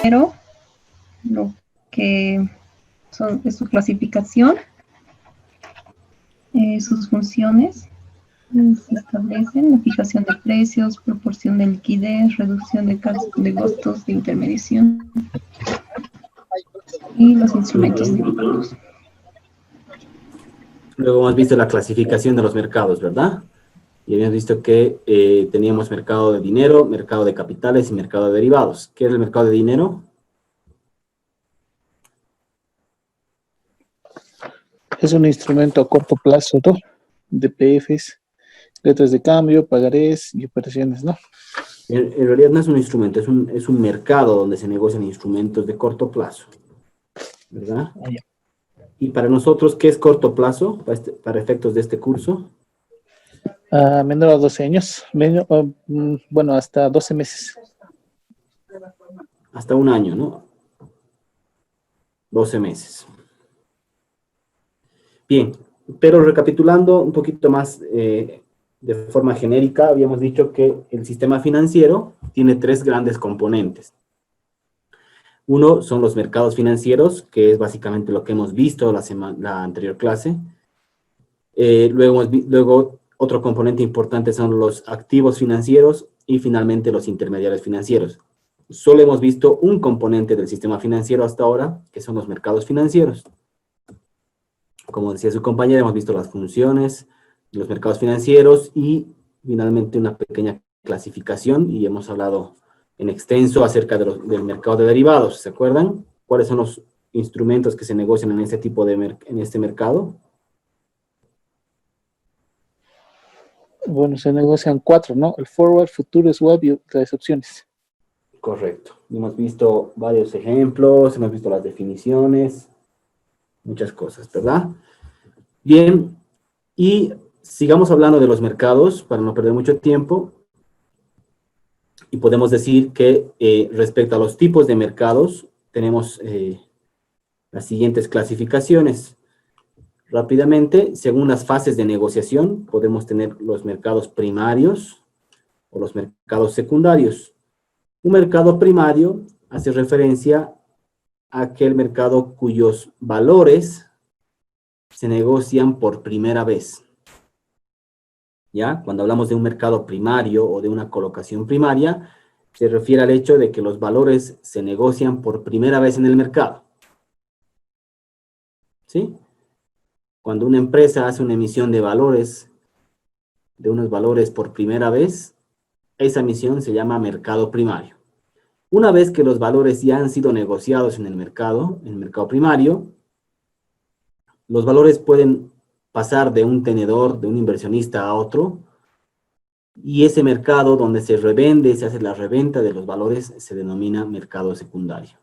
Pero lo que es su clasificación, sus funciones. Se establecen la fijación de precios, proporción de liquidez, reducción de costos de intermediación y los instrumentos derivados. Luego hemos visto la clasificación de los mercados, ¿verdad? Y habíamos visto que teníamos mercado de dinero, mercado de capitales y mercado de derivados. ¿Qué es el mercado de dinero? Es un instrumento a corto plazo, ¿no? De PFs, letras de cambio, pagarés y operaciones, ¿no? En realidad no es un instrumento, es un mercado donde se negocian instrumentos de corto plazo, ¿verdad? Y para nosotros, ¿qué es corto plazo para efectos de este curso? Menor a 12 años, bueno, hasta 12 meses. Hasta un año, ¿no? 12 meses. Bien, pero recapitulando un poquito más de forma genérica, habíamos dicho que el sistema financiero tiene tres grandes componentes. Uno son los mercados financieros, que es básicamente lo que hemos visto la anterior clase. Luego, otro componente importante son los activos financieros y finalmente los intermediarios financieros. Solo hemos visto un componente del sistema financiero hasta ahora, que son los mercados financieros. Como decía su compañera, hemos visto las funciones de los mercados financieros y finalmente una pequeña clasificación y hemos hablado en extenso acerca del mercado de derivados. ¿Se acuerdan? ¿Cuáles son los instrumentos que se negocian en este tipo en este mercado? Bueno, se negocian 4, ¿no? El forward, futuro, swap y las opciones. Correcto. Hemos visto varios ejemplos, hemos visto las definiciones, muchas cosas, ¿verdad? Bien, y sigamos hablando de los mercados para no perder mucho tiempo. Y podemos decir que respecto a los tipos de mercados, tenemos las siguientes clasificaciones. Rápidamente, según las fases de negociación, podemos tener los mercados primarios o los mercados secundarios. Un mercado primario hace referencia a aquel mercado cuyos valores se negocian por primera vez. ¿Ya? Cuando hablamos de un mercado primario o de una colocación primaria, se refiere al hecho de que los valores se negocian por primera vez en el mercado. ¿Sí? Cuando una empresa hace una emisión de valores, de unos valores por primera vez, esa emisión se llama mercado primario. Una vez que los valores ya han sido negociados en el mercado primario, los valores pueden pasar de un tenedor, de un inversionista a otro, y ese mercado donde se revende, se hace la reventa de los valores, se denomina mercado secundario.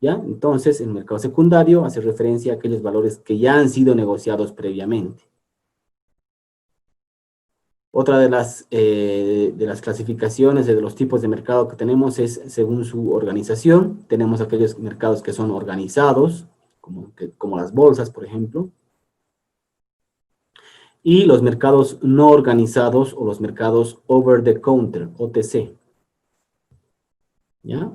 ¿Ya? Entonces, el mercado secundario hace referencia a aquellos valores que ya han sido negociados previamente. Otra de las clasificaciones de los tipos de mercado que tenemos es según su organización. Tenemos aquellos mercados que son organizados, como las bolsas, por ejemplo. Y los mercados no organizados o los mercados over the counter, OTC. ¿Ya?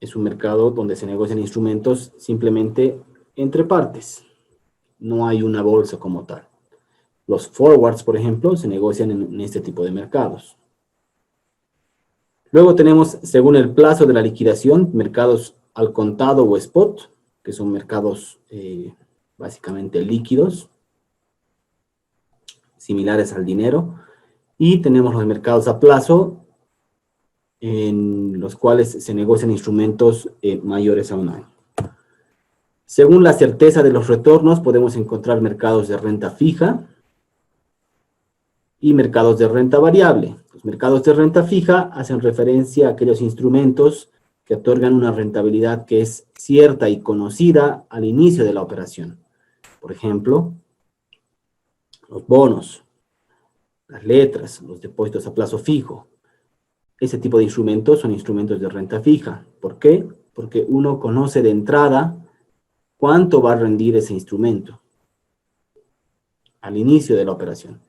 Es un mercado donde se negocian instrumentos simplemente entre partes. No hay una bolsa como tal. Los forwards, por ejemplo, se negocian en este tipo de mercados. Luego tenemos, según el plazo de la liquidación, mercados al contado o spot, que son mercados básicamente líquidos, similares al dinero. Y tenemos los mercados a plazo, en los cuales se negocian instrumentos mayores a un año. Según la certeza de los retornos, podemos encontrar mercados de renta fija y mercados de renta variable. Los mercados de renta fija hacen referencia a aquellos instrumentos que otorgan una rentabilidad que es cierta y conocida al inicio de la operación. Por ejemplo, los bonos, las letras, los depósitos a plazo fijo. Ese tipo de instrumentos son instrumentos de renta fija. ¿Por qué? Porque uno conoce de entrada cuánto va a rendir ese instrumento al inicio de la operación.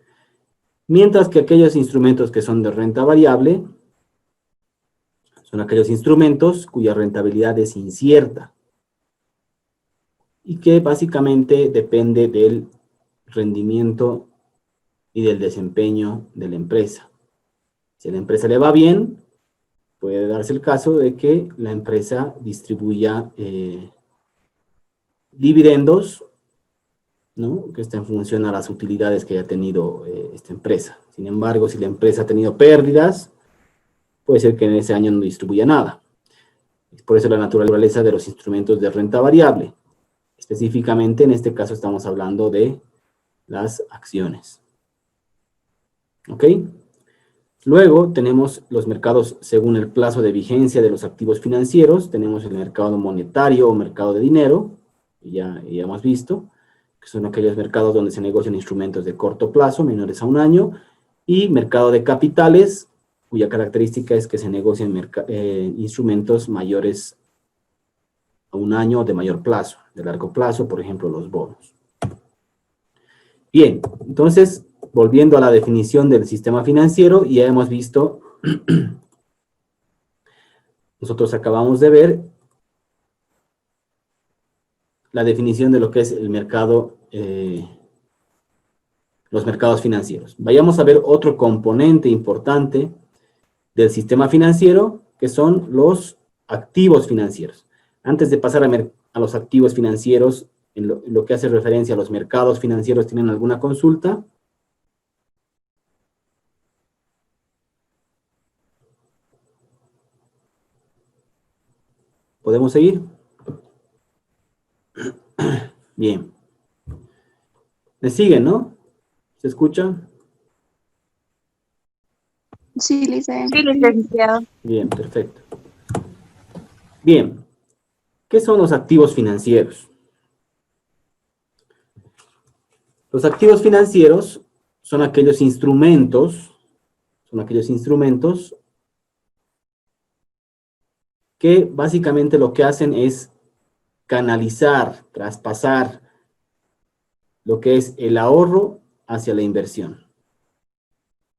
Mientras que aquellos instrumentos que son de renta variable Son aquellos instrumentos cuya rentabilidad es incierta y que básicamente depende del rendimiento y del desempeño de la empresa. Si a la empresa le va bien, puede darse el caso de que la empresa distribuya dividendos, ¿no? Que está en función a las utilidades que haya tenido esta empresa. Sin embargo, si la empresa ha tenido pérdidas, puede ser que en ese año no distribuya nada. Es por eso la naturaleza de los instrumentos de renta variable. Específicamente, en este caso estamos hablando de las acciones. ¿Ok? Luego tenemos los mercados según el plazo de vigencia de los activos financieros. Tenemos el mercado monetario o mercado de dinero, que ya hemos visto, que son aquellos mercados donde se negocian instrumentos de corto plazo, menores a un año, y mercado de capitales, cuya característica es que se negocian instrumentos mayores a un año o de mayor plazo, de largo plazo, por ejemplo, los bonos. Bien, entonces, volviendo a la definición del sistema financiero, ya hemos visto, nosotros acabamos de ver la definición de lo que es el mercado, los mercados financieros. Vayamos a ver otro componente importante del sistema financiero, que son los activos financieros. Antes de pasar a los activos financieros, en lo que hace referencia a los mercados financieros, ¿tienen alguna consulta? ¿Podemos seguir? Bien. ¿Me siguen, no? ¿Se escucha? Sí, Lice. Sí, licenciado. Bien, perfecto. Bien. ¿Qué son los activos financieros? Los activos financieros son aquellos instrumentos que básicamente lo que hacen es canalizar, traspasar lo que es el ahorro hacia la inversión.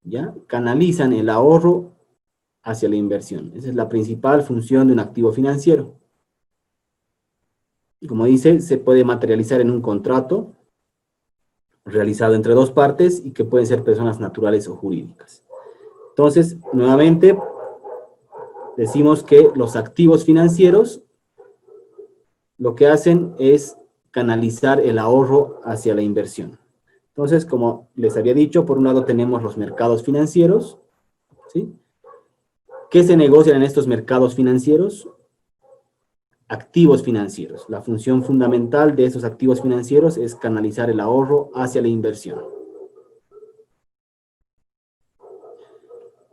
¿Ya? Canalizan el ahorro hacia la inversión. Esa es la principal función de un activo financiero. Y como dice, se puede materializar en un contrato realizado entre dos partes y que pueden ser personas naturales o jurídicas. Entonces, nuevamente, decimos que los activos financieros lo que hacen es canalizar el ahorro hacia la inversión. Entonces, como les había dicho, por un lado tenemos los mercados financieros, ¿sí? ¿Qué se negocian en estos mercados financieros? Activos financieros. La función fundamental de esos activos financieros es canalizar el ahorro hacia la inversión.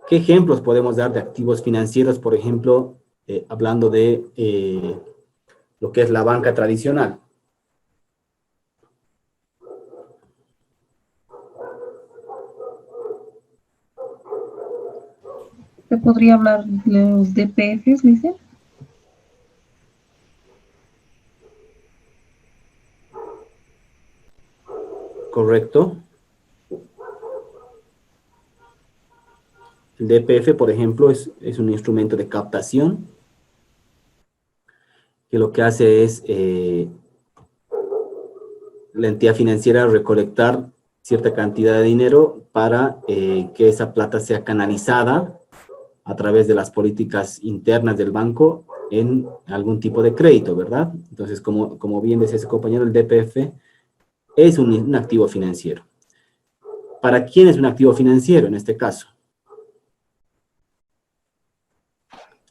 ¿Qué ejemplos podemos dar de activos financieros? Por ejemplo, hablando de lo que es la banca tradicional. ¿Se podría hablar de los DPFs, Lice? ¿Correcto? El DPF, por ejemplo, es un instrumento de captación que lo que hace es la entidad financiera recolectar cierta cantidad de dinero para que esa plata sea canalizada a través de las políticas internas del banco en algún tipo de crédito, ¿verdad? Entonces, como bien decía ese compañero, el DPF es un activo financiero. ¿Para quién es un activo financiero en este caso?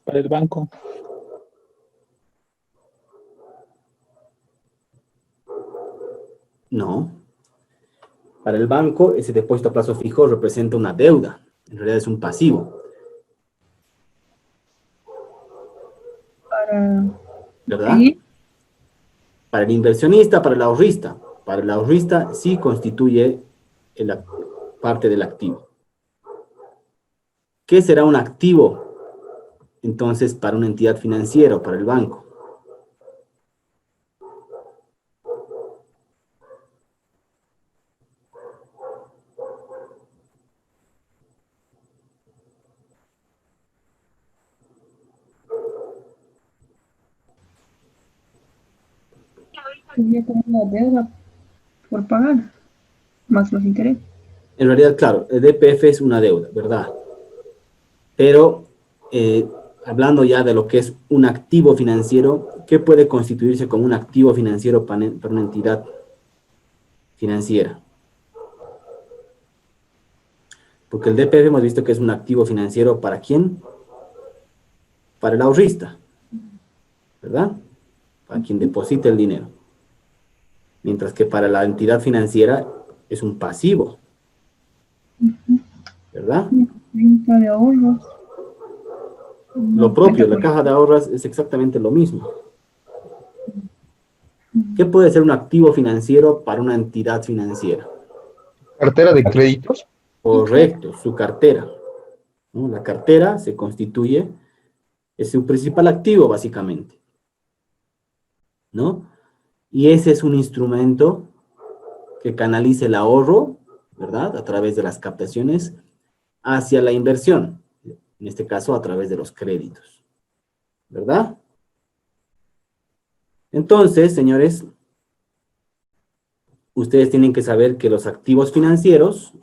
Para el banco. No. Para el banco, ese depósito a plazo fijo representa una deuda. En realidad es un pasivo. ¿Verdad? Sí. Para el inversionista, para el ahorrista sí constituye parte del activo. ¿Qué será un activo entonces para una entidad financiera o para el banco? Sería como una deuda por pagar, más los intereses. En realidad, claro, el DPF es una deuda, ¿verdad? Pero hablando ya de lo que es un activo financiero, ¿qué puede constituirse como un activo financiero para una entidad financiera? Porque el DPF hemos visto que es un activo financiero ¿para quién? Para el ahorrista, ¿verdad? Para quien deposita el dinero. Mientras que para la entidad financiera es un pasivo, ¿verdad? Cuenta de ahorros. Lo propio, la caja de ahorros es exactamente lo mismo. ¿Qué puede ser un activo financiero para una entidad financiera? Cartera de créditos. Correcto, su cartera, ¿no? La cartera se constituye, es su principal activo básicamente, ¿no? Y ese es un instrumento que canaliza el ahorro, ¿verdad? A través de las captaciones hacia la inversión, en este caso a través de los créditos, ¿verdad? Entonces, señores, ustedes tienen que saber que los activos financieros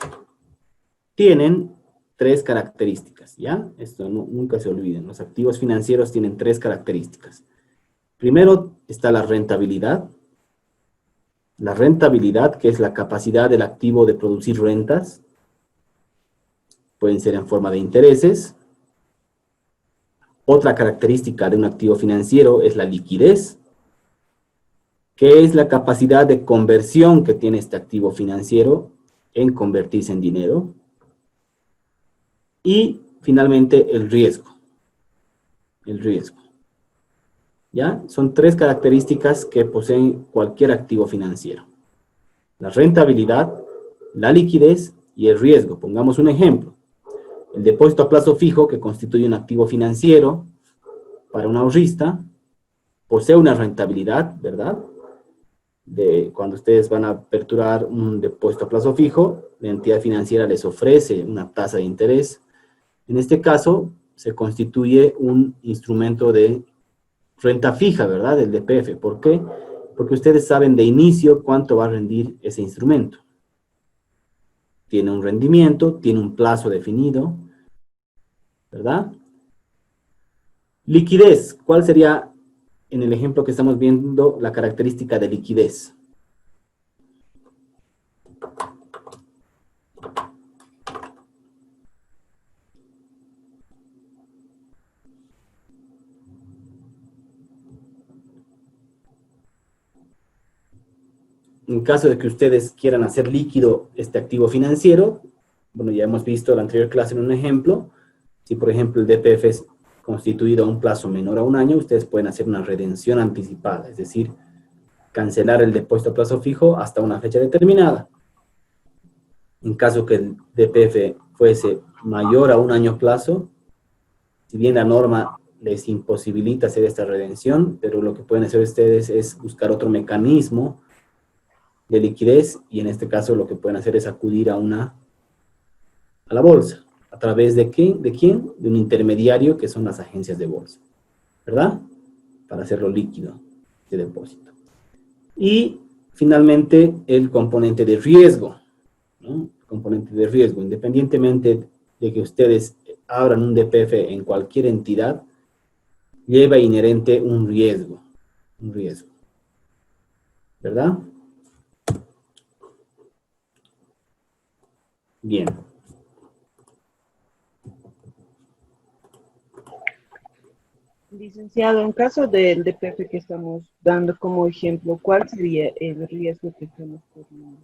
tienen 3 características, ¿ya? Esto nunca se olviden. Los activos financieros tienen 3 características. Primero está la rentabilidad. La rentabilidad, que es la capacidad del activo de producir rentas. Pueden ser en forma de intereses. Otra característica de un activo financiero es la liquidez, que es la capacidad de conversión que tiene este activo financiero en convertirse en dinero. Y finalmente el riesgo. El riesgo. ¿Ya? Son 3 características que poseen cualquier activo financiero. La rentabilidad, la liquidez y el riesgo. Pongamos un ejemplo. El depósito a plazo fijo, que constituye un activo financiero para un ahorrista, posee una rentabilidad, ¿verdad? Cuando ustedes van a aperturar un depósito a plazo fijo, la entidad financiera les ofrece una tasa de interés. En este caso, se constituye un instrumento de renta fija, ¿verdad? El DPF. ¿Por qué? Porque ustedes saben de inicio cuánto va a rendir ese instrumento. Tiene un rendimiento, tiene un plazo definido, ¿verdad? Liquidez. ¿Cuál sería, en el ejemplo que estamos viendo, la característica de liquidez? En caso de que ustedes quieran hacer líquido este activo financiero, bueno, ya hemos visto en la anterior clase en un ejemplo, si por ejemplo el DPF es constituido a un plazo menor a un año, ustedes pueden hacer una redención anticipada, es decir, cancelar el depósito a plazo fijo hasta una fecha determinada. En caso que el DPF fuese mayor a un año plazo, si bien la norma les imposibilita hacer esta redención, pero lo que pueden hacer ustedes es buscar otro mecanismo de liquidez, y en este caso lo que pueden hacer es acudir a la bolsa. ¿A través de qué? ¿De quién? De un intermediario, que son las agencias de bolsa, ¿verdad? Para hacerlo líquido, de depósito. Y finalmente el componente de riesgo, ¿no? El componente de riesgo, independientemente de que ustedes abran un DPF en cualquier entidad, lleva inherente un riesgo, ¿verdad? Bien. Licenciado, en caso del DPF que estamos dando como ejemplo, ¿cuál sería el riesgo que estamos corriendo?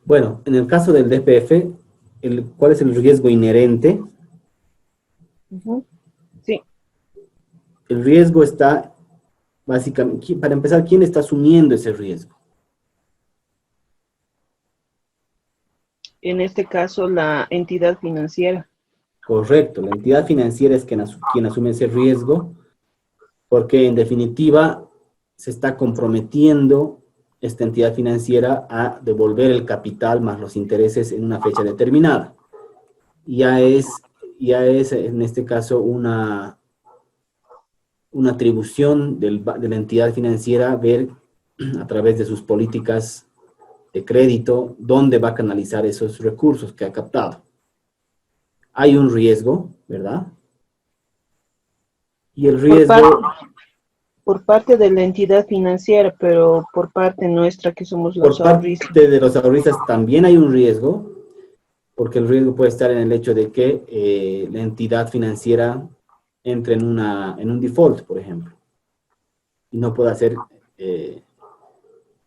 Bueno, en el caso del DPF, ¿cuál es el riesgo inherente? Sí. El riesgo está, básicamente, para empezar, ¿quién está asumiendo ese riesgo? En este caso, la entidad financiera. Correcto, la entidad financiera es quien asume ese riesgo, porque en definitiva se está comprometiendo esta entidad financiera a devolver el capital más los intereses en una fecha determinada. Ya es en este caso una atribución de la entidad financiera ver a través de sus políticas de crédito dónde va a canalizar esos recursos que ha captado. Hay un riesgo, ¿verdad? Y el riesgo... Por parte de la entidad financiera, pero por parte nuestra que somos los ahorristas. Por parte de los ahorristas también hay un riesgo, porque el riesgo puede estar en el hecho de que la entidad financiera entre en un default, por ejemplo, y no pueda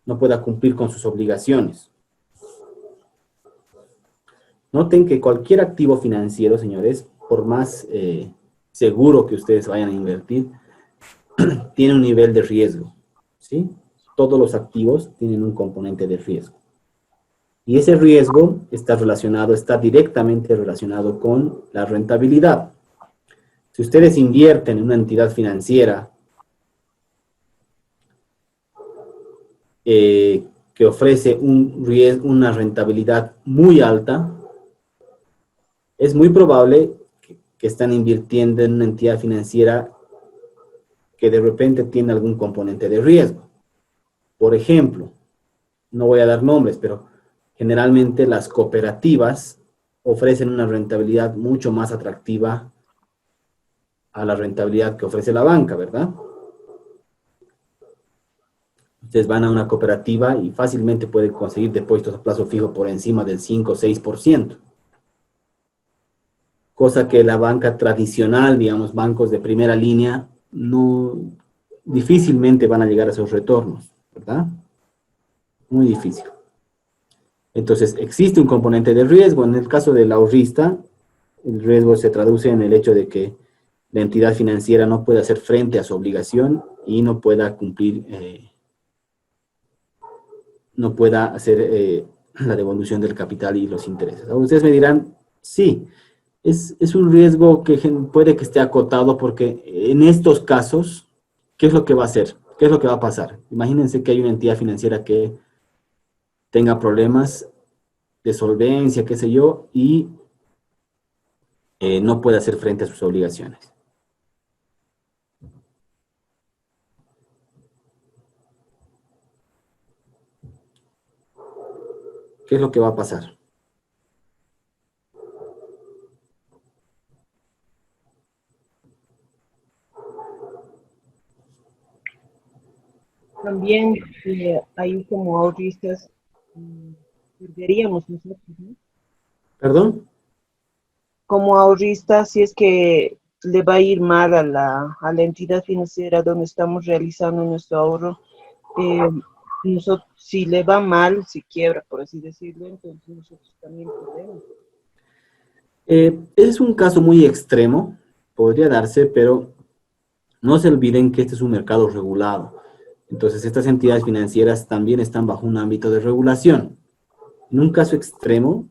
no pueda cumplir con sus obligaciones. Noten que cualquier activo financiero, señores, por más seguro que ustedes vayan a invertir, tiene un nivel de riesgo, ¿sí? Todos los activos tienen un componente de riesgo. Y ese riesgo está directamente relacionado con la rentabilidad. Si ustedes invierten en una entidad financiera que ofrece una rentabilidad muy alta, es muy probable que están invirtiendo en una entidad financiera que de repente tiene algún componente de riesgo. Por ejemplo, no voy a dar nombres, pero generalmente las cooperativas ofrecen una rentabilidad mucho más atractiva a la rentabilidad que ofrece la banca, ¿verdad? Ustedes van a una cooperativa y fácilmente pueden conseguir depósitos a plazo fijo por encima del 5 o 6%. Cosa que la banca tradicional, digamos, bancos de primera línea, difícilmente van a llegar a esos retornos, ¿verdad? Muy difícil. Entonces, existe un componente de riesgo. En el caso del ahorrista, el riesgo se traduce en el hecho de que la entidad financiera no puede hacer frente a su obligación y no pueda cumplir, no pueda hacer la devolución del capital y los intereses. Ahora ustedes me dirán, sí, es un riesgo que puede que esté acotado porque en estos casos, ¿qué es lo que va a hacer? ¿Qué es lo que va a pasar? Imagínense que hay una entidad financiera que tenga problemas de solvencia, qué sé yo, y no puede hacer frente a sus obligaciones. ¿Qué es lo que va a pasar? También hay como ahorristas, perderíamos nosotros, ¿no? ¿Perdón? Como ahorristas, si es que le va a ir mal a la entidad financiera donde estamos realizando nuestro ahorro, si le va mal, si quiebra, por así decirlo, entonces nosotros también podemos. Es un caso muy extremo, podría darse, pero no se olviden que este es un mercado regulado. Entonces, estas entidades financieras también están bajo un ámbito de regulación. En un caso extremo,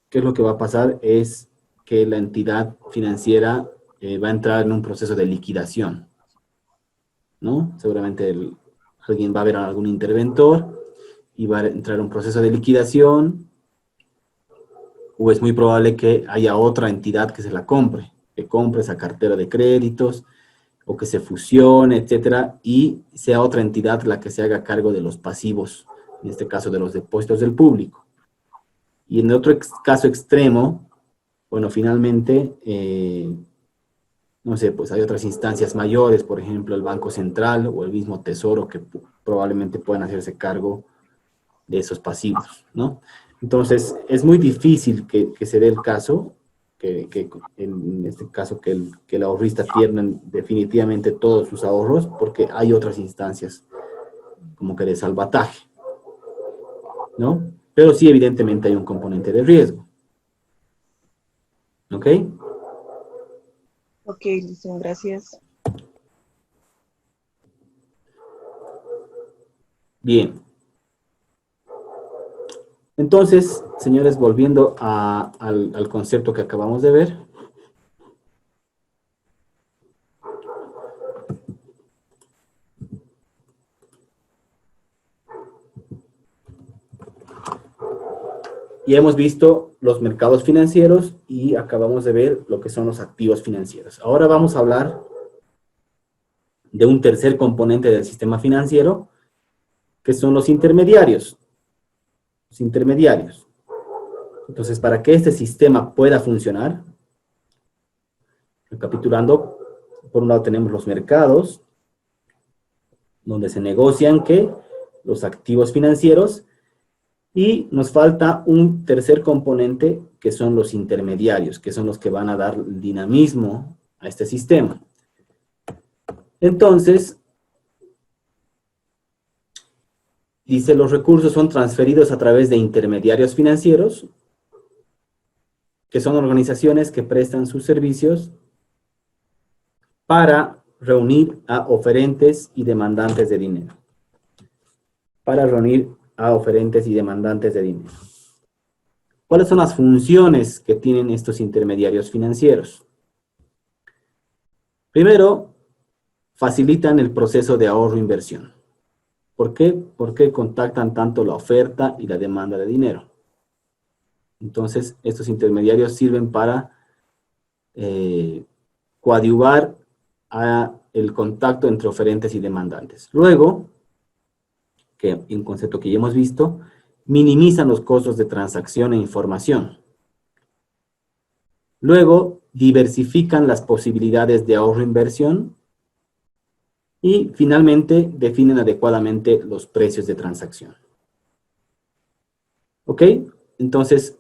¿qué es lo que va a pasar? Es que la entidad financiera va a entrar en un proceso de liquidación, ¿no? Seguramente alguien va a ver a algún interventor y va a entrar en un proceso de liquidación, o es muy probable que haya otra entidad que se la compre, que compre esa cartera de créditos, o que se fusione, etcétera, y sea otra entidad la que se haga cargo de los pasivos, en este caso de los depósitos del público. Y en otro caso extremo, bueno, finalmente, no sé, pues hay otras instancias mayores, por ejemplo, el Banco Central o el mismo Tesoro, que probablemente puedan hacerse cargo de esos pasivos, ¿no? Entonces, es muy difícil que se dé el caso, que en este caso que el ahorrista pierda definitivamente todos sus ahorros, porque hay otras instancias como que de salvataje, ¿no? Pero sí, evidentemente hay un componente de riesgo. ¿Ok? Ok, listo, gracias. Bien. Entonces, señores, volviendo al concepto que acabamos de ver. Ya hemos visto los mercados financieros y acabamos de ver lo que son los activos financieros. Ahora vamos a hablar de un tercer componente del sistema financiero, que son los intermediarios. Los intermediarios. Entonces, para que este sistema pueda funcionar, recapitulando, por un lado tenemos los mercados, donde se negocian los activos financieros, y nos falta un tercer componente, que son los intermediarios, que son los que van a dar dinamismo a este sistema. Entonces, dice, los recursos son transferidos a través de intermediarios financieros, que son organizaciones que prestan sus servicios para reunir a oferentes y demandantes de dinero. Para reunir a oferentes y demandantes de dinero. ¿Cuáles son las funciones que tienen estos intermediarios financieros? Primero, facilitan el proceso de ahorro-inversión. ¿Por qué? Porque contactan tanto la oferta y la demanda de dinero. Entonces, estos intermediarios sirven para coadyuvar a el contacto entre oferentes y demandantes. Luego, que un concepto que ya hemos visto, minimizan los costos de transacción e información. Luego, diversifican las posibilidades de ahorro-inversión. Y finalmente, definen adecuadamente los precios de transacción. ¿Ok? Entonces,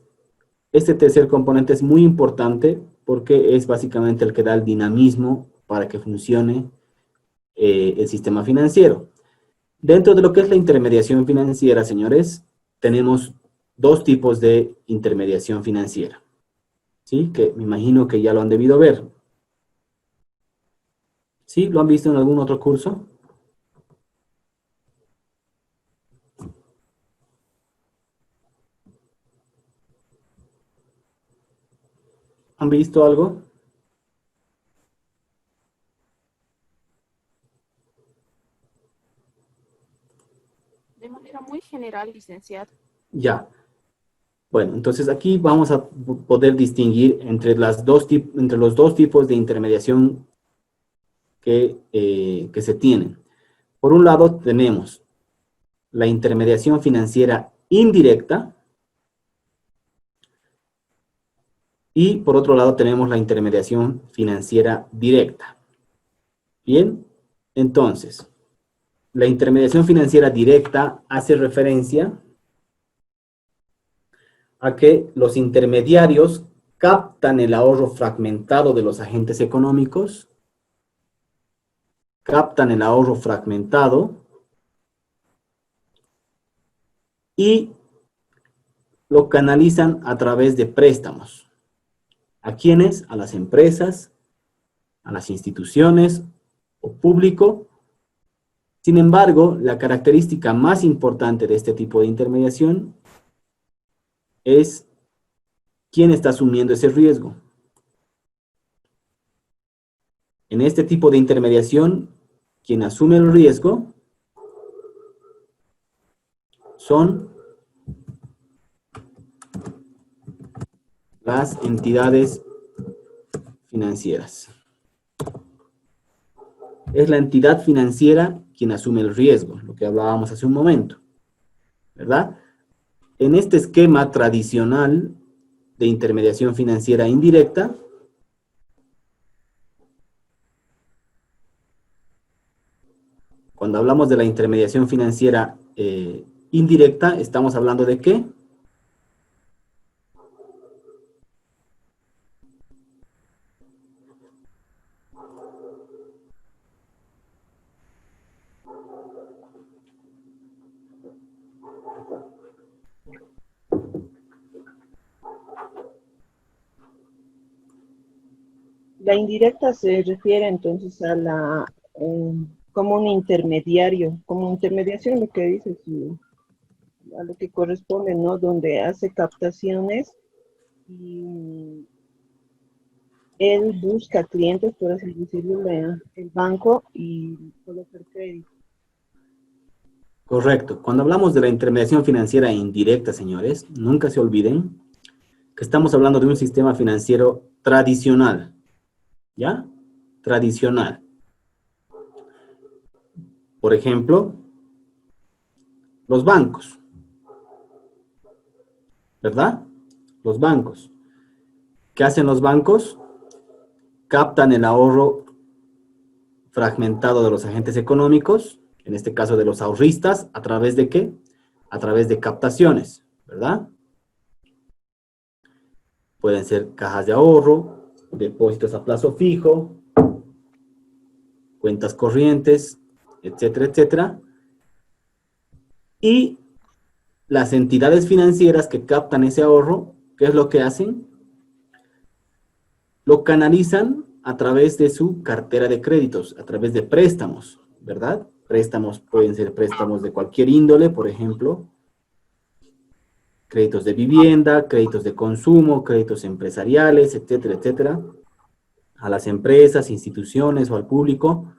este tercer componente es muy importante porque es básicamente el que da el dinamismo para que funcione el sistema financiero. Dentro de lo que es la intermediación financiera, señores, tenemos dos tipos de intermediación financiera. ¿Sí? Que me imagino que ya lo han debido ver. ¿Sí? ¿Lo han visto en algún otro curso? ¿Han visto algo? De manera muy general, licenciado. Ya. Bueno, entonces aquí vamos a poder distinguir entre los dos tipos de intermediación que se tienen. Por un lado tenemos la intermediación financiera indirecta y por otro lado tenemos la intermediación financiera directa. Bien, entonces, la intermediación financiera directa hace referencia a que los intermediarios captan el ahorro fragmentado de los agentes económicos, y lo canalizan a través de préstamos. ¿A quiénes? A las empresas, a las instituciones o público. Sin embargo, la característica más importante de este tipo de intermediación es quién está asumiendo ese riesgo. En este tipo de intermediación, quien asume el riesgo son las entidades financieras. Es la entidad financiera quien asume el riesgo, lo que hablábamos hace un momento, ¿verdad? En este esquema tradicional de intermediación financiera indirecta, cuando hablamos de la intermediación financiera indirecta, ¿estamos hablando de qué? La indirecta se refiere entonces a la como un intermediario, como intermediación, lo que dice a lo que corresponde, ¿no? Donde hace captaciones y él busca clientes, por así decirlo, el banco y coloca el crédito. Correcto. Cuando hablamos de la intermediación financiera indirecta, señores, nunca se olviden que estamos hablando de un sistema financiero tradicional. ¿Ya? Tradicional. Por ejemplo, los bancos, ¿verdad? Los bancos. ¿Qué hacen los bancos? Captan el ahorro fragmentado de los agentes económicos, en este caso de los ahorristas, ¿a través de qué? A través de captaciones, ¿verdad? Pueden ser cajas de ahorro, depósitos a plazo fijo, cuentas corrientes, etcétera, etcétera. Y las entidades financieras que captan ese ahorro, ¿qué es lo que hacen? Lo canalizan a través de su cartera de créditos, a través de préstamos, ¿verdad? Préstamos pueden ser préstamos de cualquier índole, por ejemplo, créditos de vivienda, créditos de consumo, créditos empresariales, etcétera, etcétera, a las empresas, instituciones o al público.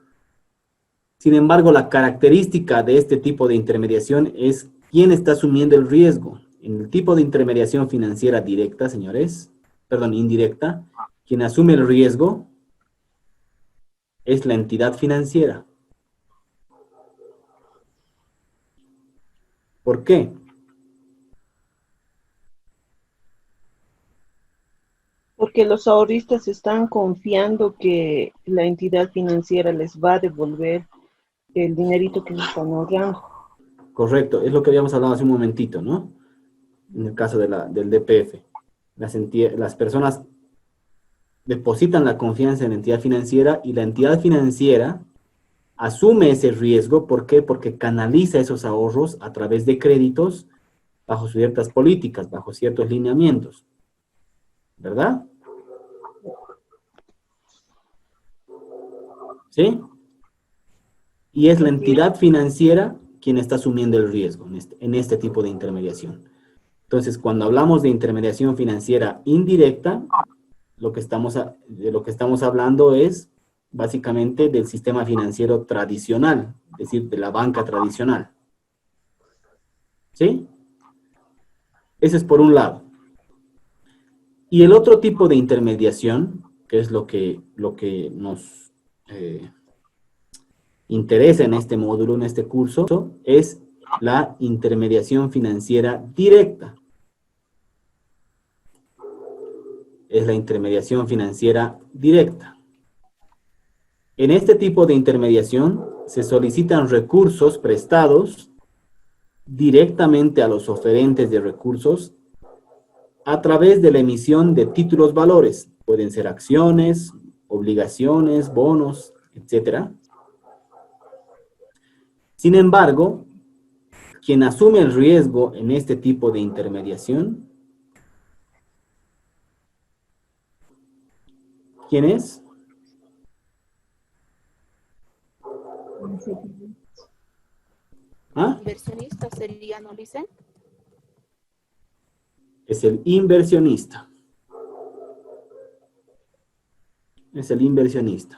Sin embargo, la característica de este tipo de intermediación es quién está asumiendo el riesgo. En el tipo de intermediación financiera directa, señores, perdón, indirecta, quien asume el riesgo es la entidad financiera. ¿Por qué? Porque los ahorristas están confiando que la entidad financiera les va a devolver el dinerito que les están ahorrando. Correcto, es lo que habíamos hablado hace un momentito, ¿no? En el caso del DPF. Las personas depositan la confianza en la entidad financiera y la entidad financiera asume ese riesgo. ¿Por qué? Porque canaliza esos ahorros a través de créditos bajo ciertas políticas, bajo ciertos lineamientos. ¿Verdad? ¿Sí? Y es la entidad financiera quien está asumiendo el riesgo en este tipo de intermediación. Entonces, cuando hablamos de intermediación financiera indirecta, de lo que estamos hablando es básicamente del sistema financiero tradicional, es decir, de la banca tradicional. ¿Sí? Ese es por un lado. Y el otro tipo de intermediación, que es lo que nos interesa en este módulo, en este curso, es la intermediación financiera directa. Es la intermediación financiera directa. En este tipo de intermediación se solicitan recursos prestados directamente a los oferentes de recursos a través de la emisión de títulos valores. Pueden ser acciones, obligaciones, bonos, etc. Sin embargo, quien asume el riesgo en este tipo de intermediación, ¿quién es? ¿Ah? Inversionista sería, ¿no, Licen? Es el inversionista. Es el inversionista.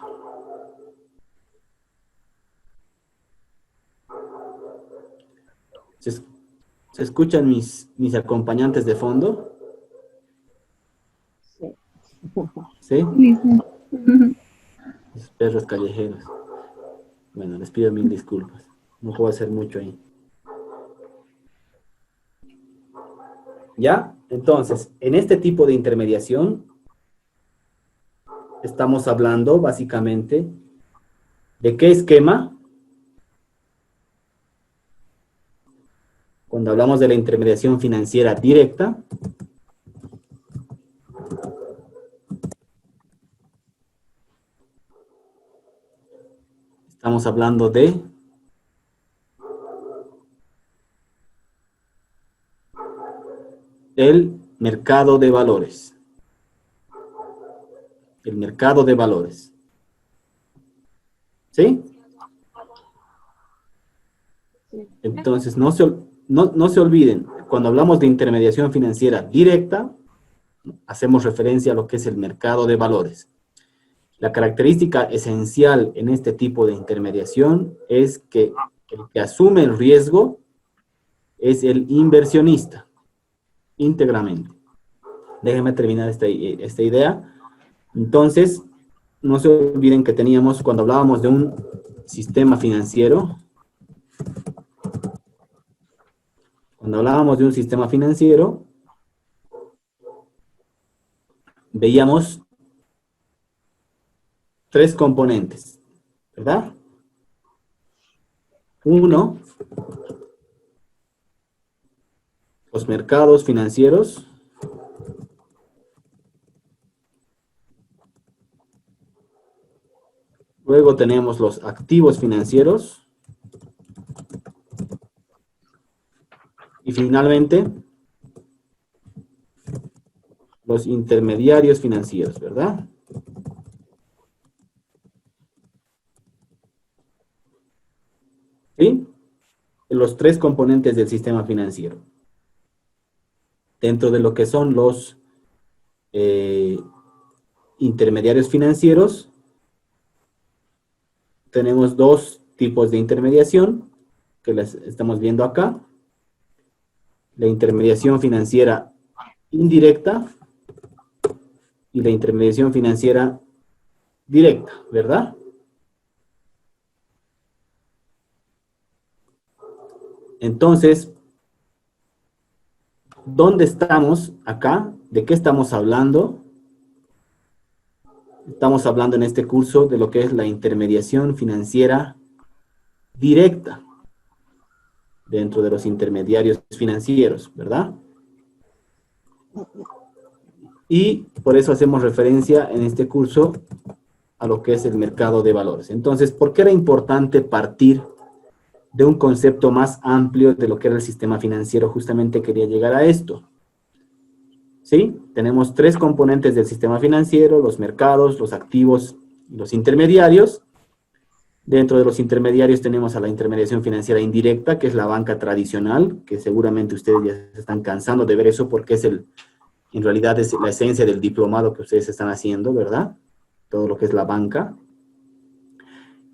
¿Se escuchan mis acompañantes de fondo? Sí. ¿Sí? Listo. Los perros callejeros. Bueno, les pido mil disculpas. No puedo hacer mucho ahí. ¿Ya? Entonces, en este tipo de intermediación, estamos hablando básicamente de qué esquema. Cuando hablamos de la intermediación financiera directa, estamos hablando de el mercado de valores. El mercado de valores. ¿Sí? Entonces, no se olviden, cuando hablamos de intermediación financiera directa, hacemos referencia a lo que es el mercado de valores. La característica esencial en este tipo de intermediación es que el que asume el riesgo es el inversionista, íntegramente. Déjenme terminar esta idea. Entonces, no se olviden que teníamos, cuando hablábamos de un sistema financiero, Cuando hablábamos de un sistema financiero, veíamos tres componentes, ¿verdad? Uno, los mercados financieros. Luego tenemos los activos financieros. Y finalmente, los intermediarios financieros, ¿verdad? ¿Sí? Los tres componentes del sistema financiero. Dentro de lo que son los intermediarios financieros, tenemos dos tipos de intermediación que las estamos viendo acá. La intermediación financiera indirecta y la intermediación financiera directa, ¿verdad? Entonces, ¿dónde estamos acá? ¿De qué estamos hablando? Estamos hablando en este curso de lo que es la intermediación financiera directa dentro de los intermediarios financieros, ¿verdad? Y por eso hacemos referencia en este curso a lo que es el mercado de valores. Entonces, ¿por qué era importante partir de un concepto más amplio de lo que era el sistema financiero? Justamente quería llegar a esto. ¿Sí? Tenemos tres componentes del sistema financiero: los mercados, los activos y los intermediarios. Dentro de los intermediarios tenemos a la intermediación financiera indirecta, que es la banca tradicional, que seguramente ustedes ya se están cansando de ver eso porque en realidad es la esencia del diplomado que ustedes están haciendo, ¿verdad? Todo lo que es la banca.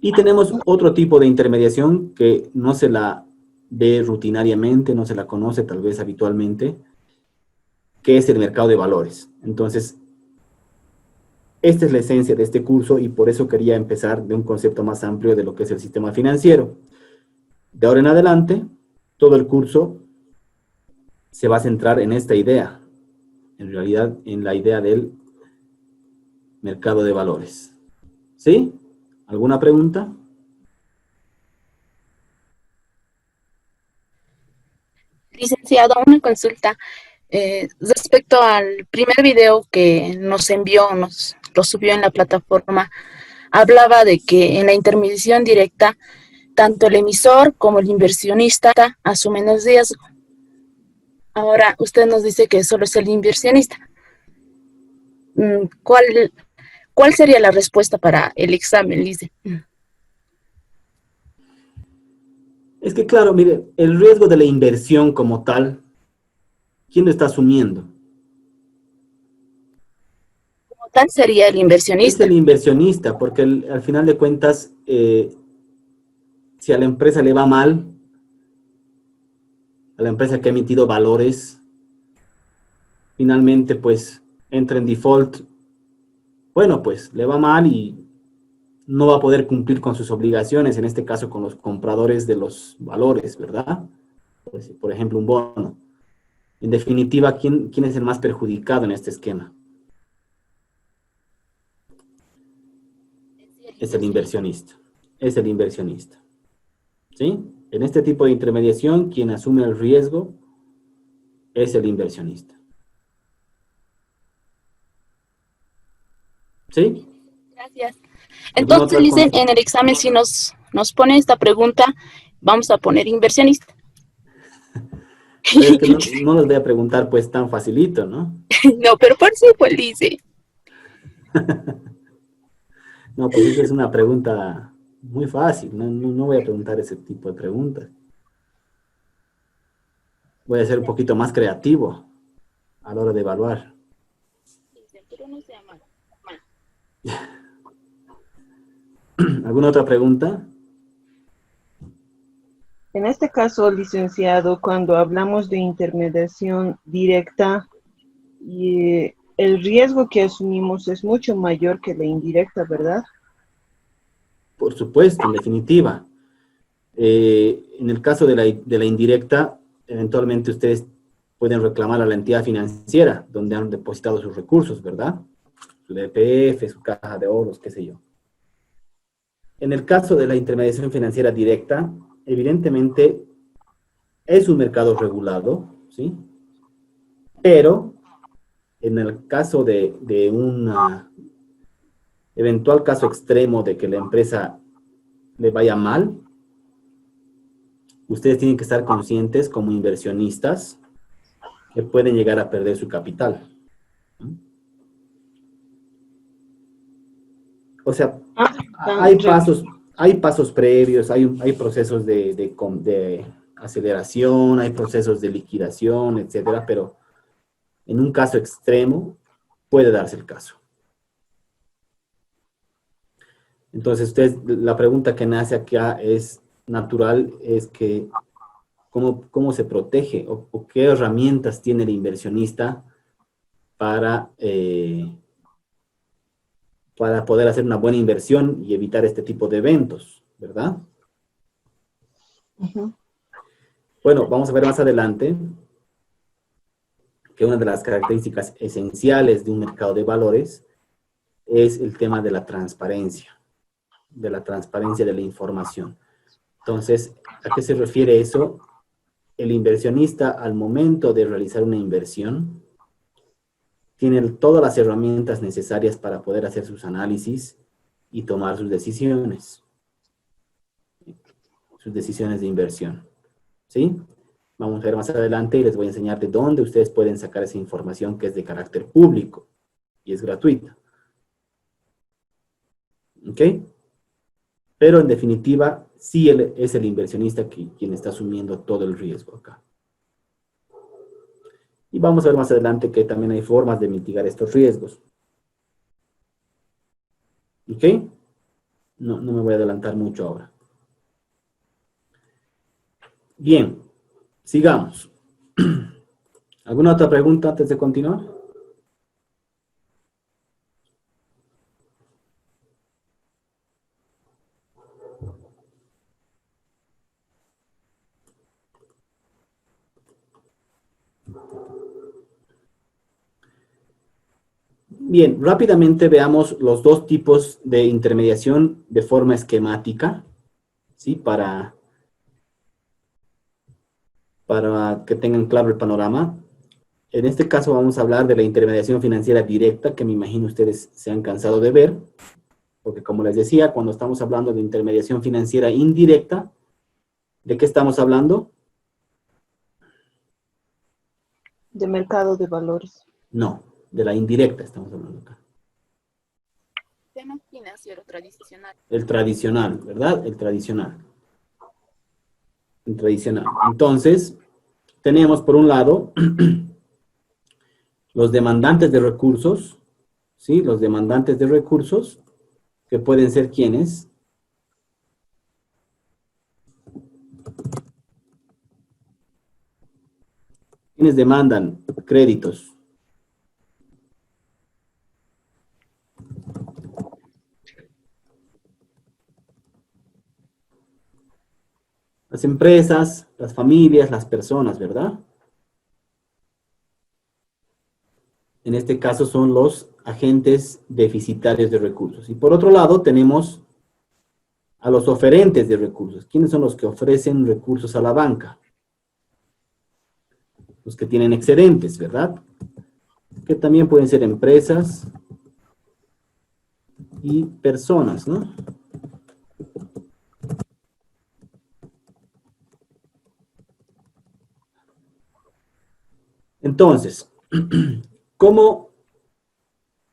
Y tenemos otro tipo de intermediación que no se la ve rutinariamente, no se la conoce tal vez habitualmente, que es el mercado de valores. Entonces, esta es la esencia de este curso y por eso quería empezar de un concepto más amplio de lo que es el sistema financiero. De ahora en adelante, todo el curso se va a centrar en esta idea, en realidad en la idea del mercado de valores. ¿Sí? ¿Alguna pregunta? Licenciado, una consulta. Respecto al primer video que nos envió, lo subió en la plataforma, hablaba de que en la intermediación directa, tanto el emisor como el inversionista asumen el riesgo. Ahora usted nos dice que solo es el inversionista. ¿Cuál sería la respuesta para el examen, Lice? Es que claro, mire, el riesgo de la inversión como tal, ¿quién lo está asumiendo? Como tal sería el Es inversionista. el inversionista, porque al final de cuentas, si a la empresa le va mal, a la empresa que ha emitido valores, finalmente pues entra en default, bueno, pues le va mal y no va a poder cumplir con sus obligaciones, en este caso con los compradores de los valores, ¿verdad? Pues, por ejemplo, un bono. En definitiva, ¿quién es el más perjudicado en este esquema? Es el inversionista. Es el inversionista. ¿Sí? En este tipo de intermediación, quien asume el riesgo es el inversionista. ¿Sí? Gracias. Entonces, Lice, en el examen si nos pone esta pregunta, vamos a poner inversionista. Pero es que no les voy a preguntar pues tan facilito, ¿no? No, pero por sí, pues, Lice. No, pues esa es una pregunta muy fácil. No voy a preguntar ese tipo de preguntas. Voy a ser un poquito más creativo a la hora de evaluar. Pero no sea malo. ¿Alguna otra pregunta? En este caso, licenciado, cuando hablamos de intermediación directa, el riesgo que asumimos es mucho mayor que la indirecta, ¿verdad? Por supuesto, en definitiva. En el caso de la indirecta, eventualmente ustedes pueden reclamar a la entidad financiera donde han depositado sus recursos, ¿verdad? Su DPF, su caja de ahorros, qué sé yo. En el caso de la intermediación financiera directa, evidentemente es un mercado regulado, ¿sí? Pero en el caso de un eventual caso extremo de que la empresa le vaya mal, ustedes tienen que estar conscientes como inversionistas que pueden llegar a perder su capital. O sea, hay pasos previos, hay procesos de aceleración, hay procesos de liquidación, etcétera, pero en un caso extremo puede darse el caso. Entonces, la pregunta que nace acá es natural, es que ¿cómo se protege o qué herramientas tiene el inversionista para poder hacer una buena inversión y evitar este tipo de eventos, ¿verdad? Ujú. Bueno, vamos a ver más adelante que una de las características esenciales de un mercado de valores es el tema de la transparencia de la información. Entonces, ¿a qué se refiere eso? El inversionista, al momento de realizar una inversión, tiene todas las herramientas necesarias para poder hacer sus análisis y tomar sus decisiones de inversión. ¿Sí? Vamos a ver más adelante y les voy a enseñar de dónde ustedes pueden sacar esa información que es de carácter público y es gratuita. ¿Ok? Pero en definitiva, sí es el inversionista quien está asumiendo todo el riesgo acá. Y vamos a ver más adelante que también hay formas de mitigar estos riesgos. ¿Ok? No me voy a adelantar mucho ahora. Bien, sigamos. ¿Alguna otra pregunta antes de continuar? Bien, rápidamente veamos los dos tipos de intermediación de forma esquemática, ¿sí? Para que tengan claro el panorama. En este caso vamos a hablar de la intermediación financiera directa, que me imagino ustedes se han cansado de ver, porque como les decía, cuando estamos hablando de intermediación financiera indirecta, ¿de qué estamos hablando? De mercado de valores. No, de la indirecta estamos hablando acá. Tema financiero tradicional. El tradicional, ¿verdad? El tradicional. El tradicional. Entonces, tenemos por un lado los demandantes de recursos, ¿sí? Los demandantes de recursos, que pueden ser ¿quiénes? ¿Quiénes demandan créditos? Las empresas, las familias, las personas, ¿verdad? En este caso son los agentes deficitarios de recursos. Y por otro lado tenemos a los oferentes de recursos. ¿Quiénes son los que ofrecen recursos a la banca? Los que tienen excedentes, ¿verdad? Que también pueden ser empresas y personas, ¿no? Entonces, ¿cómo